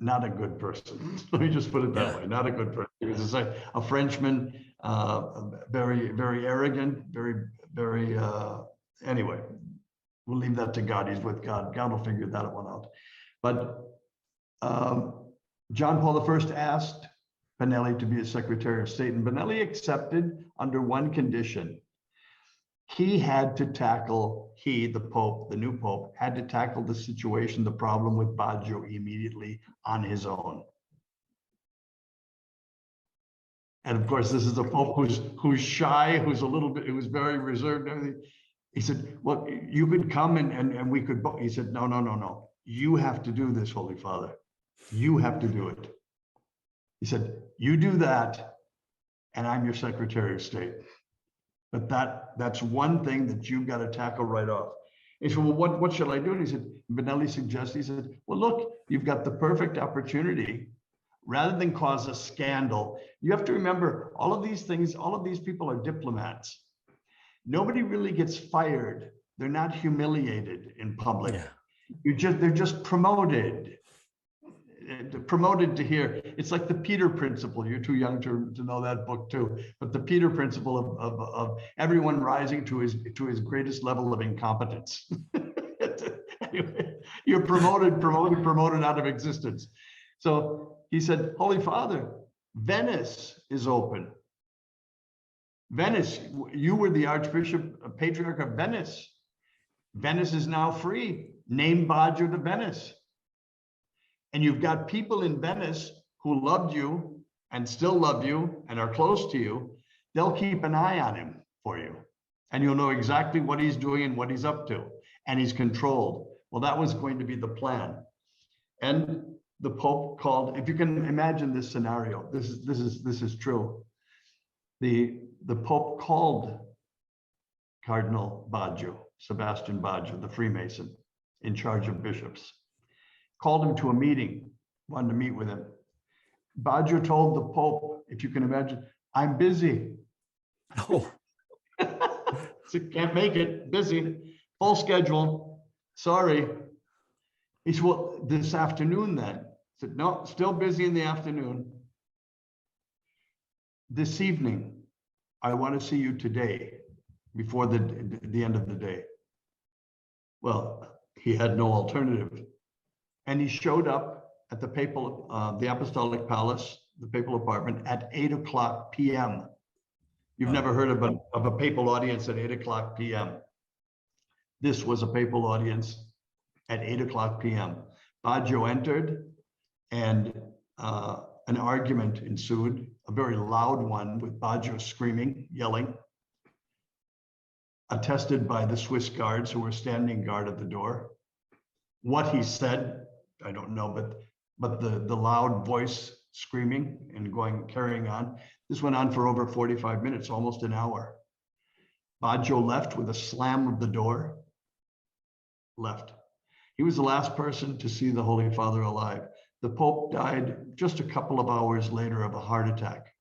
Speaker 2: not a good person. Let me just put it that way, not a good person. He was a Frenchman, very, very arrogant, very, anyway, we'll leave that to God. He's with God. God will figure that one out. But John Paul I asked Benelli to be his Secretary of State, and Benelli accepted under one condition. He had to tackle, the Pope, the new Pope, had to tackle the situation, the problem with Baggio immediately on his own. And of course, this is a Pope who's shy, who's very reserved and everything. He said, well, you could come and we could, he said, no. You have to do this, Holy Father. You have to do it. He said, you do that, and I'm your Secretary of State. But that's one thing that you've got to tackle right off. He said, well, what should I do? And he said, Benelli suggested, he said, well, look, you've got the perfect opportunity. Rather than cause a scandal, you have to remember all of these things, all of these people are diplomats. Nobody really gets fired. They're not humiliated in public. Yeah. They're just promoted to here. It's like the Peter principle. You're too young to know that book too. But the Peter principle of everyone rising to his greatest level of incompetence. Anyway, you're promoted out of existence. So he said, Holy Father, Venice is open. Venice, you were the Archbishop, Patriarch of Venice. Venice is now free. Name Baggio to Venice. And you've got people in Venice who loved you and still love you and are close to you. They'll keep an eye on him for you. And you'll know exactly what he's doing and what he's up to. And he's controlled. Well, that was going to be the plan. And the Pope called, if you can imagine this scenario, this is true. The Pope called Cardinal Baggio, Sebastian Baggio, the Freemason, in charge of bishops, called him to a meeting, wanted to meet with him. Baggio told the Pope, if you can imagine, I'm busy.
Speaker 1: Oh.
Speaker 2: So can't make it, busy, full schedule, sorry. He said, well, this afternoon then. I said, no, still busy in the afternoon. This evening, I want to see you today, before the end of the day. Well, he had no alternative. And he showed up at the the Apostolic Palace, the papal apartment, at 8:00 p.m. You've never heard of a papal audience at 8:00 p.m. This was a papal audience at 8:00 p.m. Baggio entered, and an argument ensued, a very loud one, with Baggio screaming, yelling, attested by the Swiss guards who were standing guard at the door. What he said, I don't know, but the loud voice screaming and carrying on. This went on for over 45 minutes, almost an hour. Baggio left with a slam of the door, left. He was the last person to see the Holy Father alive. The Pope died just a couple of hours later of a heart attack.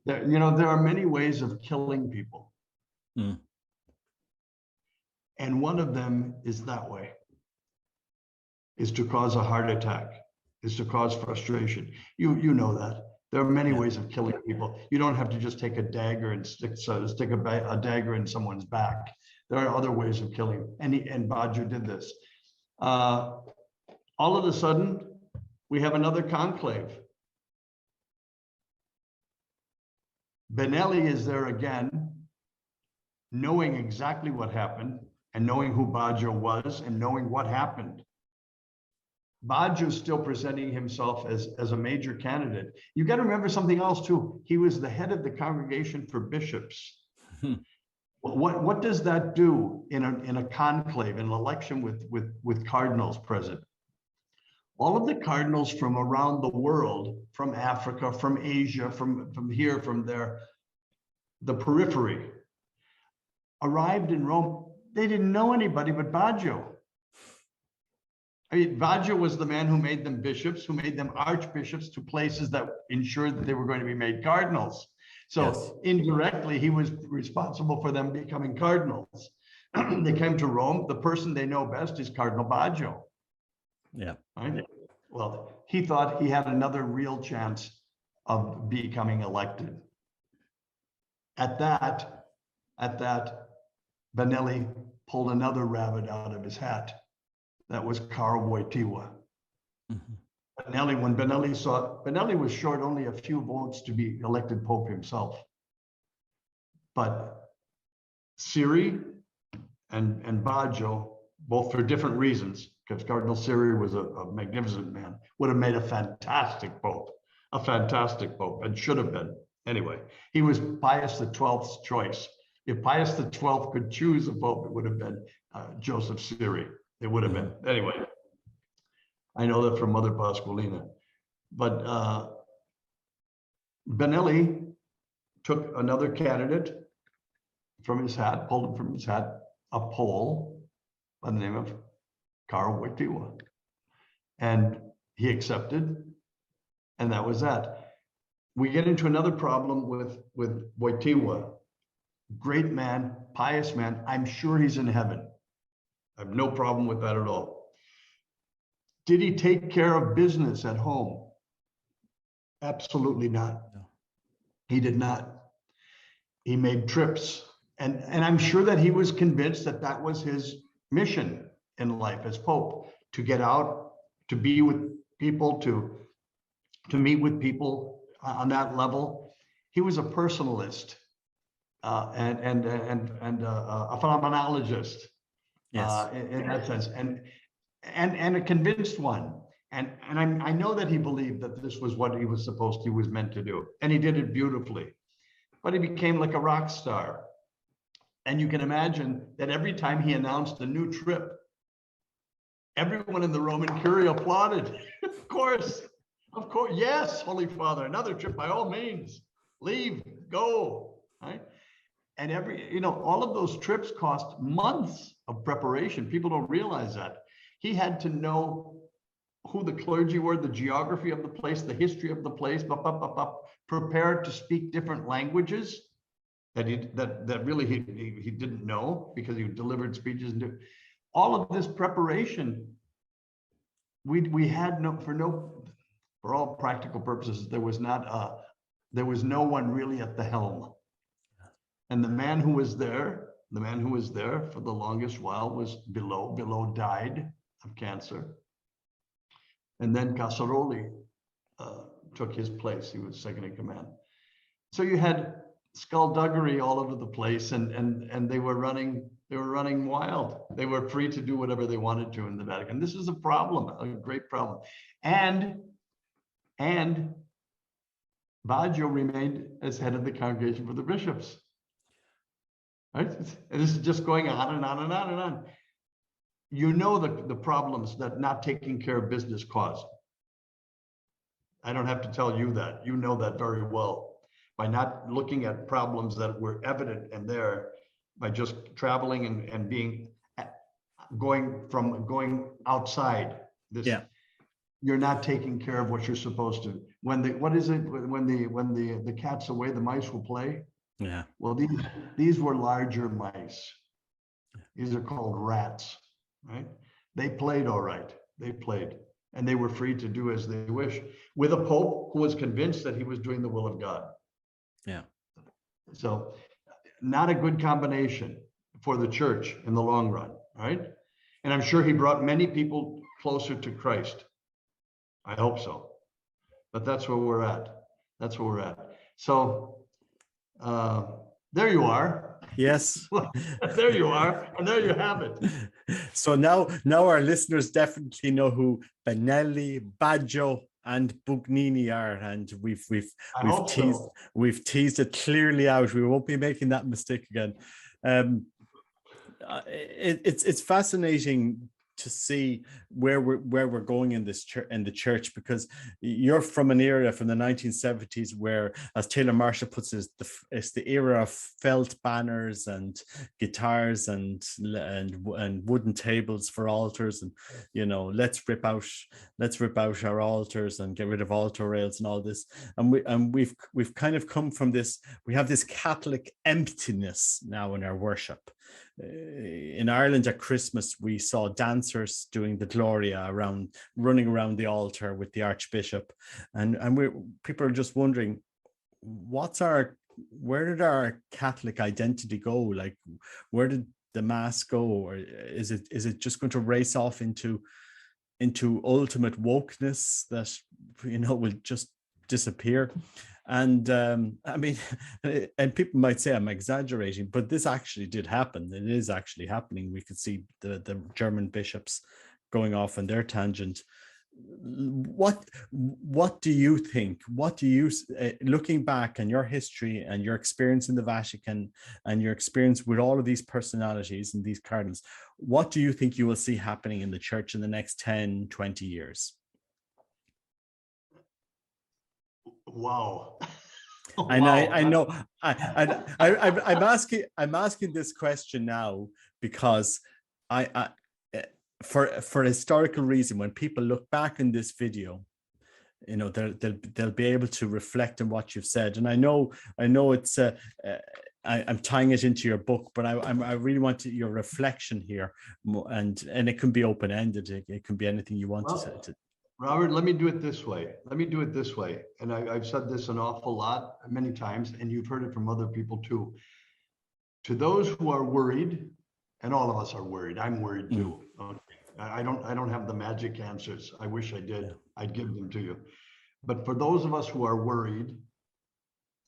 Speaker 2: There are many ways of killing people. Mm. And one of them is that way, is to cause a heart attack, is to cause frustration. You know that. There are many ways of killing people. You don't have to just take a dagger and stick a dagger in someone's back. There are other ways of killing, and Baggio did this. All of a sudden, we have another conclave. Benelli is there again, knowing exactly what happened and knowing who Baggio was and knowing what happened. Baggio's still presenting himself as a major candidate. You got to remember something else too. He was the head of the Congregation for Bishops. What does that do in a conclave, in an election with cardinals present? All of the cardinals from around the world, from Africa, from Asia, from here, from there, the periphery, arrived in Rome. They didn't know anybody but Baggio. I mean, Baggio was the man who made them bishops, who made them archbishops to places that ensured that they were going to be made cardinals. So yes, indirectly, he was responsible for them becoming cardinals. They came to Rome. The person they know best is Cardinal Baggio. Yeah. Right? Well, he thought he had another real chance of becoming elected. At that, Benelli pulled another rabbit out of his hat. That was Karl Wojtyła.
Speaker 1: Mhm.
Speaker 2: When Benelli was short only a few votes to be elected Pope himself. But Siri and Baggio, both for different reasons, because Cardinal Siri was a magnificent man, would have made a fantastic Pope, and should have been. Anyway, he was Pius XII's choice. If Pius XII could choose a Pope, it would have been Joseph Siri. It would have been. Anyway, I know that from Mother Pasqualina. But Benelli took another candidate from his hat, pulled him from his hat, a Pole by the name of Karl Wojtyła. And he accepted, and that was that. We get into another problem with Wojtyła. Great man, pious man. I'm sure he's in heaven. I have no problem with that at all. Did he take care of business at home? Absolutely not.
Speaker 1: No.
Speaker 2: He did not. He made trips. And I'm sure that he was convinced that that was his mission in life as Pope, to get out, to be with people, to meet with people on that level. He was a personalist and a phenomenologist.
Speaker 1: Yes.
Speaker 2: In that sense, and a convinced one. And I know that he believed that this was what he was meant to do, and he did it beautifully. But he became like a rock star. And you can imagine that every time he announced a new trip, everyone in the Roman Curia applauded. Of course, yes, Holy Father, another trip by all means, leave, go, right? And all of those trips cost months of preparation. People don't realize that. He had to know who the clergy were, the geography of the place, the history of the place, prepared to speak different languages that really he didn't know, because he delivered speeches and all of this preparation. We had for all practical purposes, there was no one really at the helm. And the man who was there for the longest while was Below died of cancer. And then Casaroli took his place. He was second in command. So you had skullduggery all over the place, and they were running wild. They were free to do whatever they wanted to in the Vatican. This is a problem, a great problem. And Baggio remained as head of the Congregation for the Bishops. Right? And this is just going on and on and on and on. You know the problems that not taking care of business caused. I don't have to tell you that. You know that very well. By not looking at problems that were evident and there, by just traveling and going outside this. Yeah. You're not taking care of what you're supposed to. When the cat's away, the mice will play. Yeah. Well, these were larger mice. These are called rats, right? They played all right. They played, and they were free to do as they wish, with a pope who was convinced that he was doing the will of God. Yeah. So, not a good combination for the church in the long run, right? And I'm sure he brought many people closer to Christ. I hope so. But that's where we're at. That's where we're at. So, there you are. Yes. There you are, and there you have it.
Speaker 1: So now our listeners definitely know who Benelli, Baggio, and Bugnini are, and we've teased it clearly out. We won't be making that mistake again. It's fascinating to see where we're going in the church, because you're from an era from the 1970s where, as Taylor Marshall puts it, it's the era of felt banners and guitars and wooden tables for altars, and let's rip out our altars and get rid of altar rails and all this, and we've kind of come from this. We have this Catholic emptiness now in our worship. In Ireland at Christmas, we saw dancers doing the Gloria running around the altar with the Archbishop, and people are just wondering, where did our Catholic identity go? Like, where did the Mass go, or is it just going to race off into into ultimate wokeness that, will just disappear. And I mean, and people might say I'm exaggerating, but this actually did happen. It is actually happening. We could see the German bishops going off on their tangent. What do you think? What do you, looking back on your history and your experience in the Vatican and your experience with all of these personalities and these cardinals, what do you think you will see happening in the church in the next 10, 20 years?
Speaker 2: Wow.
Speaker 1: And I know I'm asking this question now because I for a historical reason, when people look back in this video, they'll be able to reflect on what you've said. And I know it's I'm tying it into your book, but I really want your reflection here, and it can be open ended. It can be anything you want to.
Speaker 2: Robert, let me do it this way. And I've said this an awful lot, many times, and you've heard it from other people too. To those who are worried, and all of us are worried. I'm worried too. Okay. I don't have the magic answers. I wish I did. I'd give them to you. But for those of us who are worried,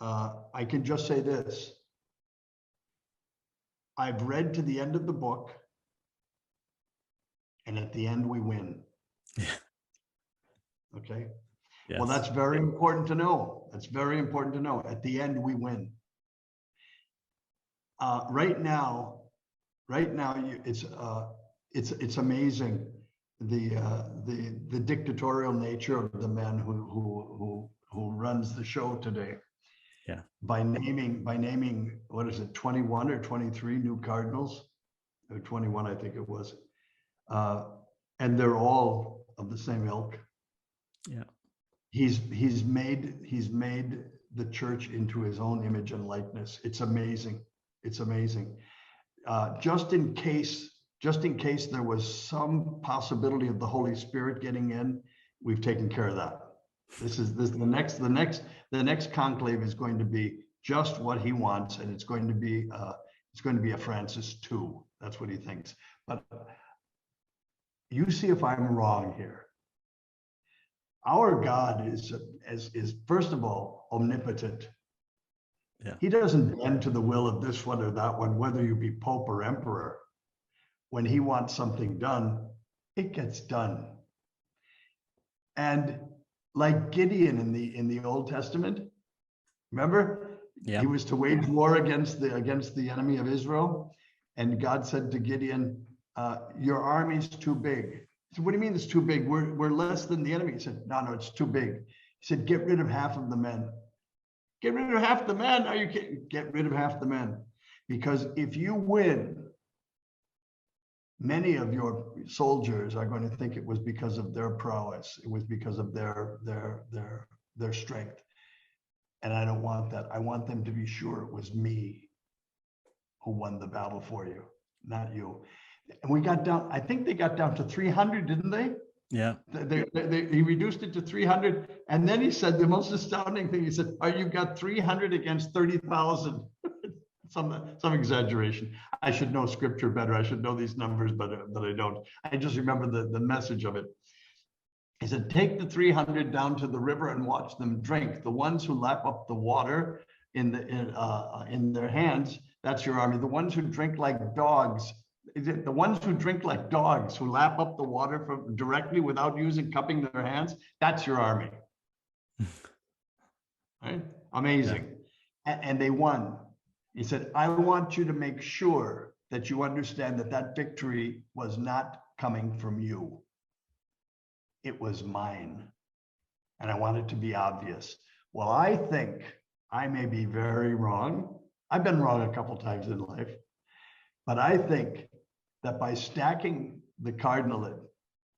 Speaker 2: I can just say this. I've read to the end of the book, and at the end we win.
Speaker 1: Yeah.
Speaker 2: Okay.
Speaker 1: Yes.
Speaker 2: Well, that's very important to know. That's very important to know. At the end, we win. Right now, it's amazing the dictatorial nature of the man who runs the show today.
Speaker 1: Yeah.
Speaker 2: By naming what is it, 21 or 23 new cardinals, or 21, I think it was, and they're all of the same ilk.
Speaker 1: Yeah.
Speaker 2: He's made the church into his own image and likeness. It's amazing. It's amazing. Just in case there was some possibility of the Holy Spirit getting in, we've taken care of that. The next conclave is going to be just what he wants, and it's going to be a Francis II. That's what he thinks. But you see if I'm wrong here. Our God is first of all omnipotent.
Speaker 1: Yeah.
Speaker 2: He doesn't bend to the will of this one or that one, whether you be Pope or Emperor. When he wants something done, it gets done. And like Gideon in the Old Testament, remember?
Speaker 1: Yeah.
Speaker 2: He was to wage war against the enemy of Israel, and God said to Gideon, "Your army's too big." He said, "What do you mean it's too big? We're less than the enemy." He said, "No, it's too big." He said, "Get rid of half of the men." Get rid of half the men? Are you kidding? Get rid of half the men. Because if you win, many of your soldiers are going to think it was because of their prowess. It was because of their strength. And I don't want that. I want them to be sure it was me who won the battle for you, not you. And we got down, I think they got down to 300, didn't they?
Speaker 1: Yeah.
Speaker 2: He reduced it to 300. And then he said the most astounding thing, he said, "Oh, you've got 300 against 30,000. Some exaggeration. I should know scripture better. I should know these numbers, but I don't. I just remember the message of it. He said, "Take the 300 down to the river and watch them drink. The ones who lap up the water in their hands, that's your army. The ones who drink like dogs, the ones who drink like dogs, who lap up the water from directly without cupping their hands, that's your army." Right? Amazing. Yeah. And they won. He said, "I want you to make sure that you understand that victory was not coming from you. It was mine. And I want it to be obvious." Well, I think I may be very wrong. I've been wrong a couple times in life. But I think that by stacking the cardinalate,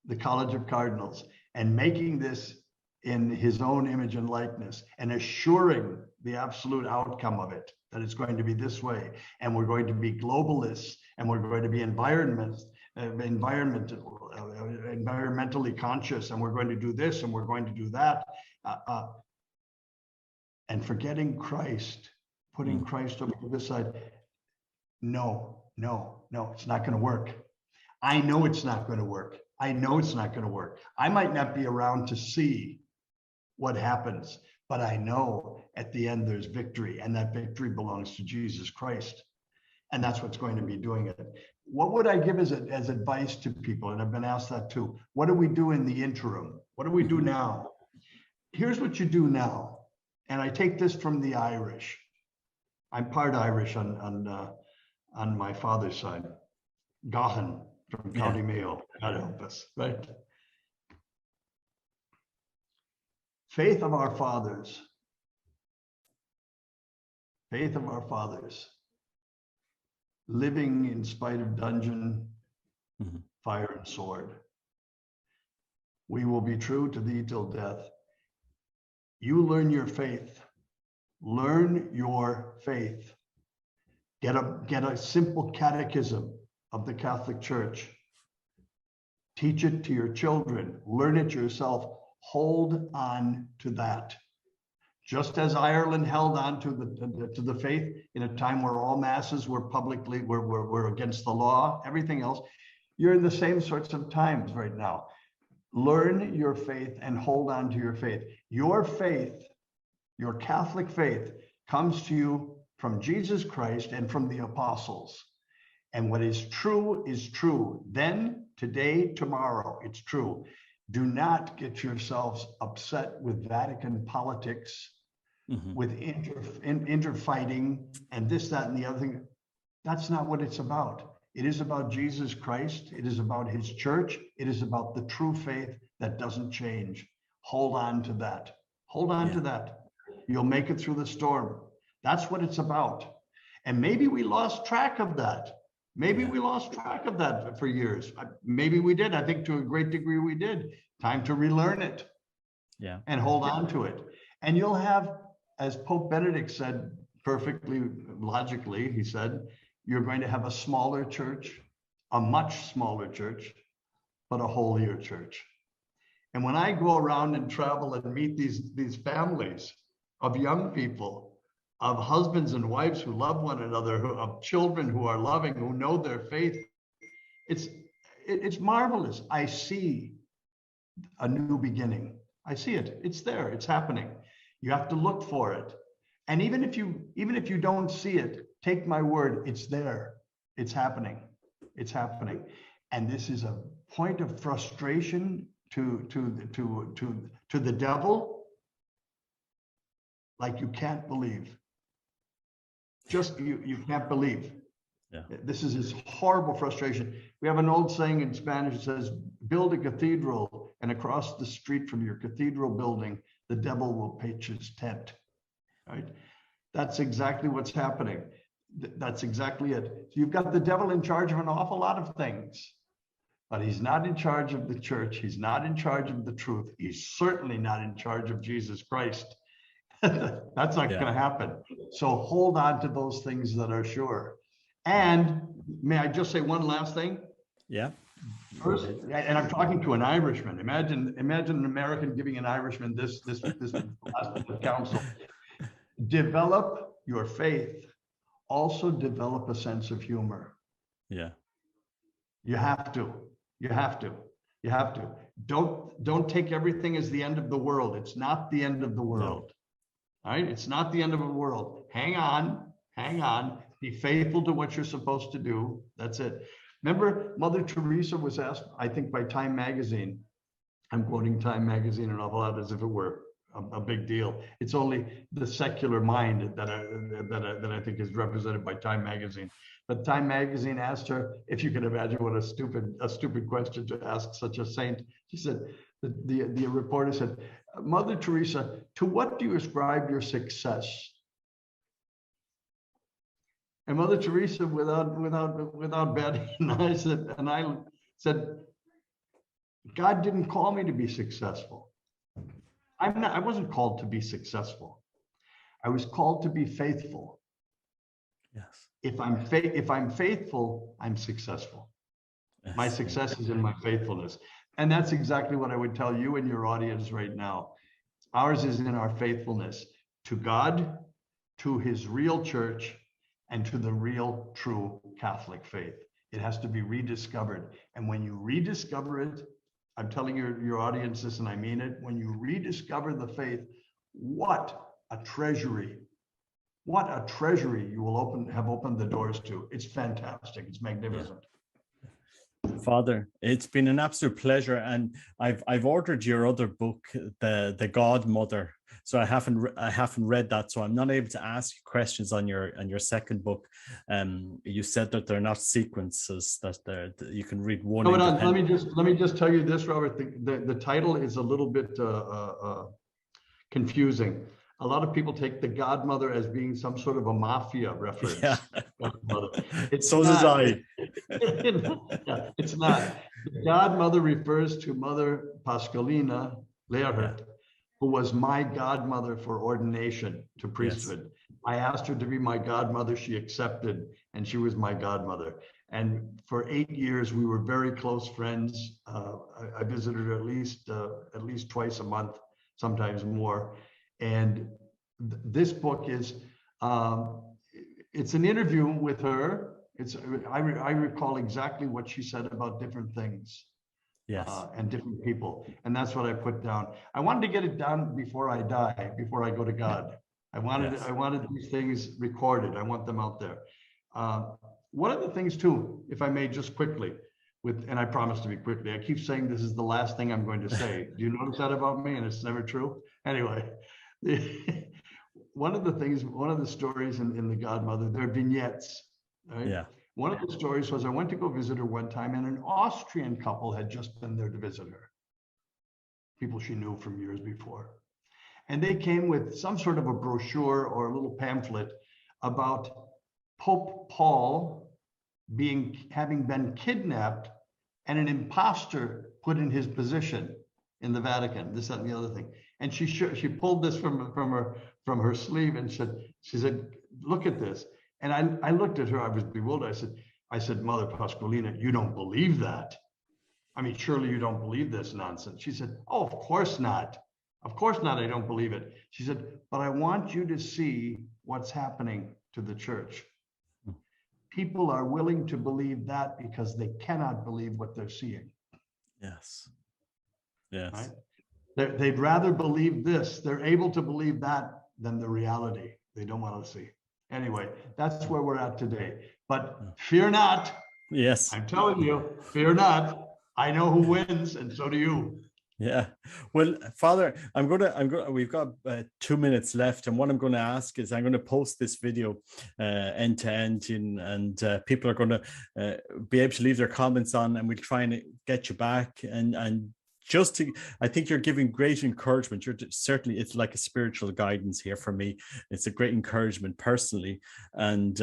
Speaker 2: the College of Cardinals, and making this in his own image and likeness, and assuring the absolute outcome of it, that it's going to be this way, and we're going to be globalists, and we're going to be environmentally conscious, and we're going to do this, and we're going to do that, and forgetting Christ, putting Christ over to this side. No, it's not going to work. I know it's not going to work. I know it's not going to work. I might not be around to see what happens, but I know at the end there's victory, and that victory belongs to Jesus Christ. And that's what's going to be doing it. What would I give as advice to people? And I've been asked that too. What do we do in the interim? What do we do now? Here's what you do now. And I take this from the Irish. I'm part Irish on my father's side. Gahan from County Mayo. God help us, right? Faith of our fathers. Faith of our fathers. Living in spite of dungeon, fire, and sword. We will be true to thee till death. You learn your faith. Learn your faith. Get a simple catechism of the Catholic Church. Teach it to your children. Learn it yourself. Hold on to that. Just as Ireland held on to the faith in a time where all masses were publicly were against the law, everything else, you're in the same sorts of times right now. Learn your faith and hold on to your faith. Your faith, your Catholic faith, comes to you from Jesus Christ and from the apostles. And what is true is true. Then, today, tomorrow, it's true. Do not get yourselves upset with Vatican politics, with interfighting and this, that, and the other thing. That's not what it's about. It is about Jesus Christ. It is about his church. It is about the true faith that doesn't change. Hold on to that. Hold on to that. You'll make it through the storm. That's what it's about. And maybe we lost track of that. Maybe we lost track of that for years. Maybe we did. I think to a great degree we did. Time to relearn it. And hold on to it. And you'll have, as Pope Benedict said perfectly logically, he said, you're going to have a smaller church, a much smaller church, but a holier church. And when I go around and travel and meet these families of young people, of husbands and wives who love one another, of children who are loving, who know their faith, it's marvelous. I see a new beginning. I see it. It's there. It's happening. You have to look for it. And even if you don't see it, take my word, it's there. It's happening. It's happening. And this is a point of frustration to the devil, like you can't believe. Just you can't believe. This is his horrible frustration. We have an old saying in Spanish that says, build a cathedral, and across the street from your cathedral building, the devil will pitch his tent. Right? That's exactly what's happening. That's exactly it. So you've got the devil in charge of an awful lot of things, but he's not in charge of the church. He's not in charge of the truth. He's certainly not in charge of Jesus Christ. That's not going to happen. So hold on to those things that are sure. And may I just say one last thing? First, and I'm talking to an Irishman. Imagine an American giving an Irishman this last counsel. Develop your faith. Also develop a sense of humor. You have to. You have to. You have to. Don't take everything as the end of the world. It's not the end of the world. All right? It's not the end of the world. Hang on. Hang on. Be faithful to what you're supposed to do. That's it. Remember, Mother Teresa was asked, I think, by Time magazine. I'm quoting Time magazine an awful lot as if it were a big deal. It's only the secular mind that I think is represented by Time magazine. But Time magazine asked her, if you can imagine what a stupid question to ask such a saint. She said, the reporter said, Mother Teresa, to what do you ascribe your success? And Mother Teresa, without batting an eye, said, God didn't call me to be successful. I wasn't called to be successful. I was called to be faithful. If I'm faithful, I'm successful. My success is in my faithfulness. And that's exactly what I would tell you and your audience right now. Ours is in our faithfulness to God, to his real church, and to the real, true Catholic faith. It has to be rediscovered. And when you rediscover it, I'm telling your audience this, and I mean it, when you rediscover the faith, what a treasury. What a treasury you will have opened the doors to. It's fantastic. It's magnificent.
Speaker 1: Father, it's been an absolute pleasure, and I've ordered your other book, the Godmother. So I haven't read that, so I'm not able to ask you questions on your second book. You said that they're not sequences, that you can read one.
Speaker 2: Hold on, let me just tell you this, Robert. The title is a little bit confusing. A lot of people take the Godmother as being some sort of a mafia reference.
Speaker 1: Yeah.
Speaker 2: It's
Speaker 1: so
Speaker 2: not.
Speaker 1: does I.
Speaker 2: Yeah, it's not. The Godmother refers to Mother Pascalina Lehrert, who was my godmother for ordination to priesthood. Yes. I asked her to be my godmother. She accepted, and she was my godmother. And for 8 years, we were very close friends. I visited her at least twice a month, sometimes more. And this book is, it's an interview with her. I recall exactly what she said about different things. Yes. And different people. And that's what I put down. I wanted to get it down before I die, before I go to God. I wanted these things recorded. I want them out there. One of the things too, if I may just quickly, and I promise to be quickly, I keep saying this is the last thing I'm going to say. Do you notice that about me? And it's never true. Anyway, one of the stories in the Godmother, they're vignettes, right? Yeah. One of the stories was I went to go visit her one time, and an Austrian couple had just been there to visit her. People she knew from years before. And they came with some sort of a brochure or a little pamphlet about Pope Paul having been kidnapped and an imposter put in his position in the Vatican, this, that, and the other thing. And she pulled this from her sleeve and she said, look at this. And I looked at her, I was bewildered. I said, Mother Pasqualina, you don't believe that. I mean, surely you don't believe this nonsense. She said, oh, of course not. Of course not, I don't believe it. She said, but I want you to see what's happening to the church. People are willing to believe that because they cannot believe what they're seeing.
Speaker 1: Yes. Yes.
Speaker 2: Right? They'd rather believe this. They're able to believe that than the reality they don't want to see. Anyway, that's where we're at today. But fear not.
Speaker 1: Yes.
Speaker 2: I'm telling you, fear not. I know who wins, and so do you.
Speaker 1: Yeah. Well, Father, we've got 2 minutes left. And what I'm going to ask is I'm going to post this video end to end, and people are going to be able to leave their comments on, and we'll try and get you back. And just to, I think you're giving great encouragement. You're certainly, it's like a spiritual guidance here for me. It's a great encouragement personally, and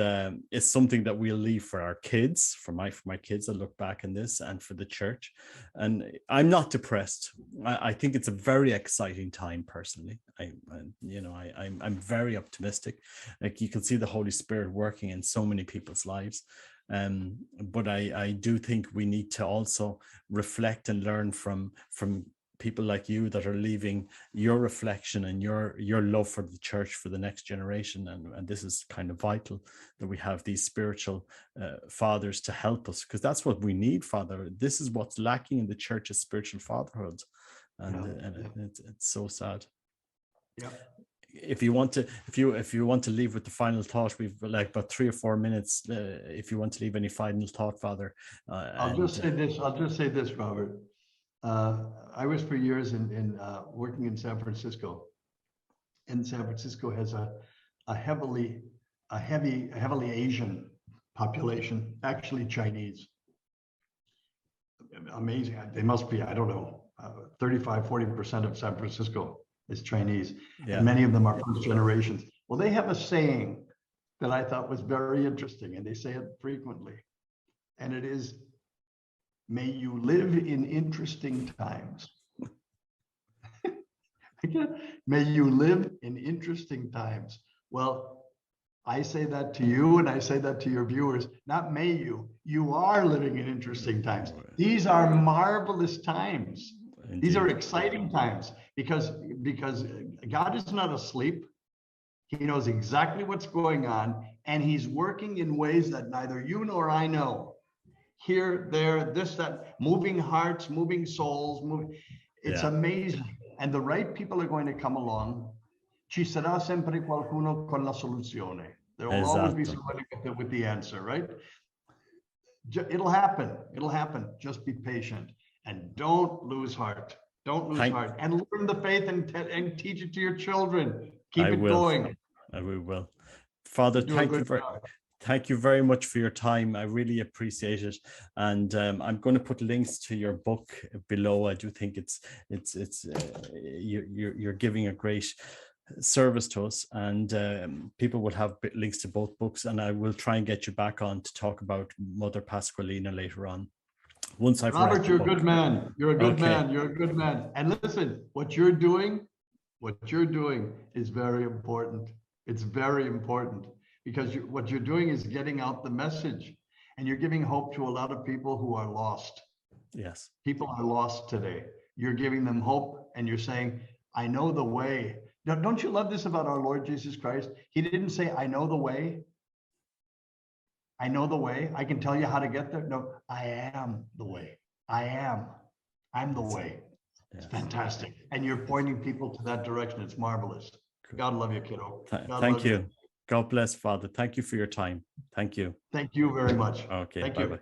Speaker 1: it's something that we'll leave for our kids, for my kids. I look back in this, and for the church. And I'm not depressed. I think it's a very exciting time personally. I'm very optimistic. Like, you can see the Holy Spirit working in so many people's lives. But I do think we need to also reflect and learn from people like you that are leaving your reflection and your love for the church for the next generation. And this is kind of vital that we have these spiritual fathers to help us, because that's what we need, Father. This is what's lacking in the church, is spiritual fatherhood. And it's so sad.
Speaker 2: Yeah.
Speaker 1: If you want to leave with the final thought, we've like about 3 or 4 minutes. If you want to leave any final thought, Father.
Speaker 2: I'll just say this, Robert. I was for years in working in San Francisco, and San Francisco has a heavily Asian population, actually Chinese. Amazing. They must be, I don't know, 35-40% of San Francisco is Chinese, and many of them are first generations. Well, they have a saying that I thought was very interesting, and they say it frequently, and it is, may you live in interesting times. May you live in interesting times. Well, I say that to you, and I say that to your viewers, not may you are living in interesting times. These are marvelous times. Indeed. These are exciting times because God is not asleep. He knows exactly what's going on, and he's working in ways that neither you nor I know. here, there, this, that, moving hearts, moving souls, it's amazing. And the right people are going to come along. Ci sarà sempre qualcuno con la soluzione. There will always be somebody with the answer, right? It'll happen. It'll happen. Just be patient and don't lose heart. Don't lose heart. And learn the faith and teach it to your children. Keep it going.
Speaker 1: I will. Father, thank you very much for your time. I really appreciate it. And I'm going to put links to your book below. I do think you're giving a great service to us, and people will have links to both books, and I will try and get you back on to talk about Mother Pasqualina later on. Once I've
Speaker 2: Robert, you're a good man. You're a good man. You're a good man. And listen, what you're doing is very important. It's very important because what you're doing is getting out the message, and you're giving hope to a lot of people who are lost.
Speaker 1: Yes.
Speaker 2: People are lost today. You're giving them hope, and you're saying, I know the way. Now, don't you love this about our Lord Jesus Christ? He didn't say, I know the way. I know the way. I can tell you how to get there. No, I am the way. I'm the way. It's fantastic. And you're pointing people to that direction. It's marvelous. God love you, kiddo.
Speaker 1: Thank you. God bless, Father. Thank you for your time. Thank you.
Speaker 2: Thank you very much.
Speaker 1: Okay.
Speaker 2: Thank
Speaker 1: bye-bye.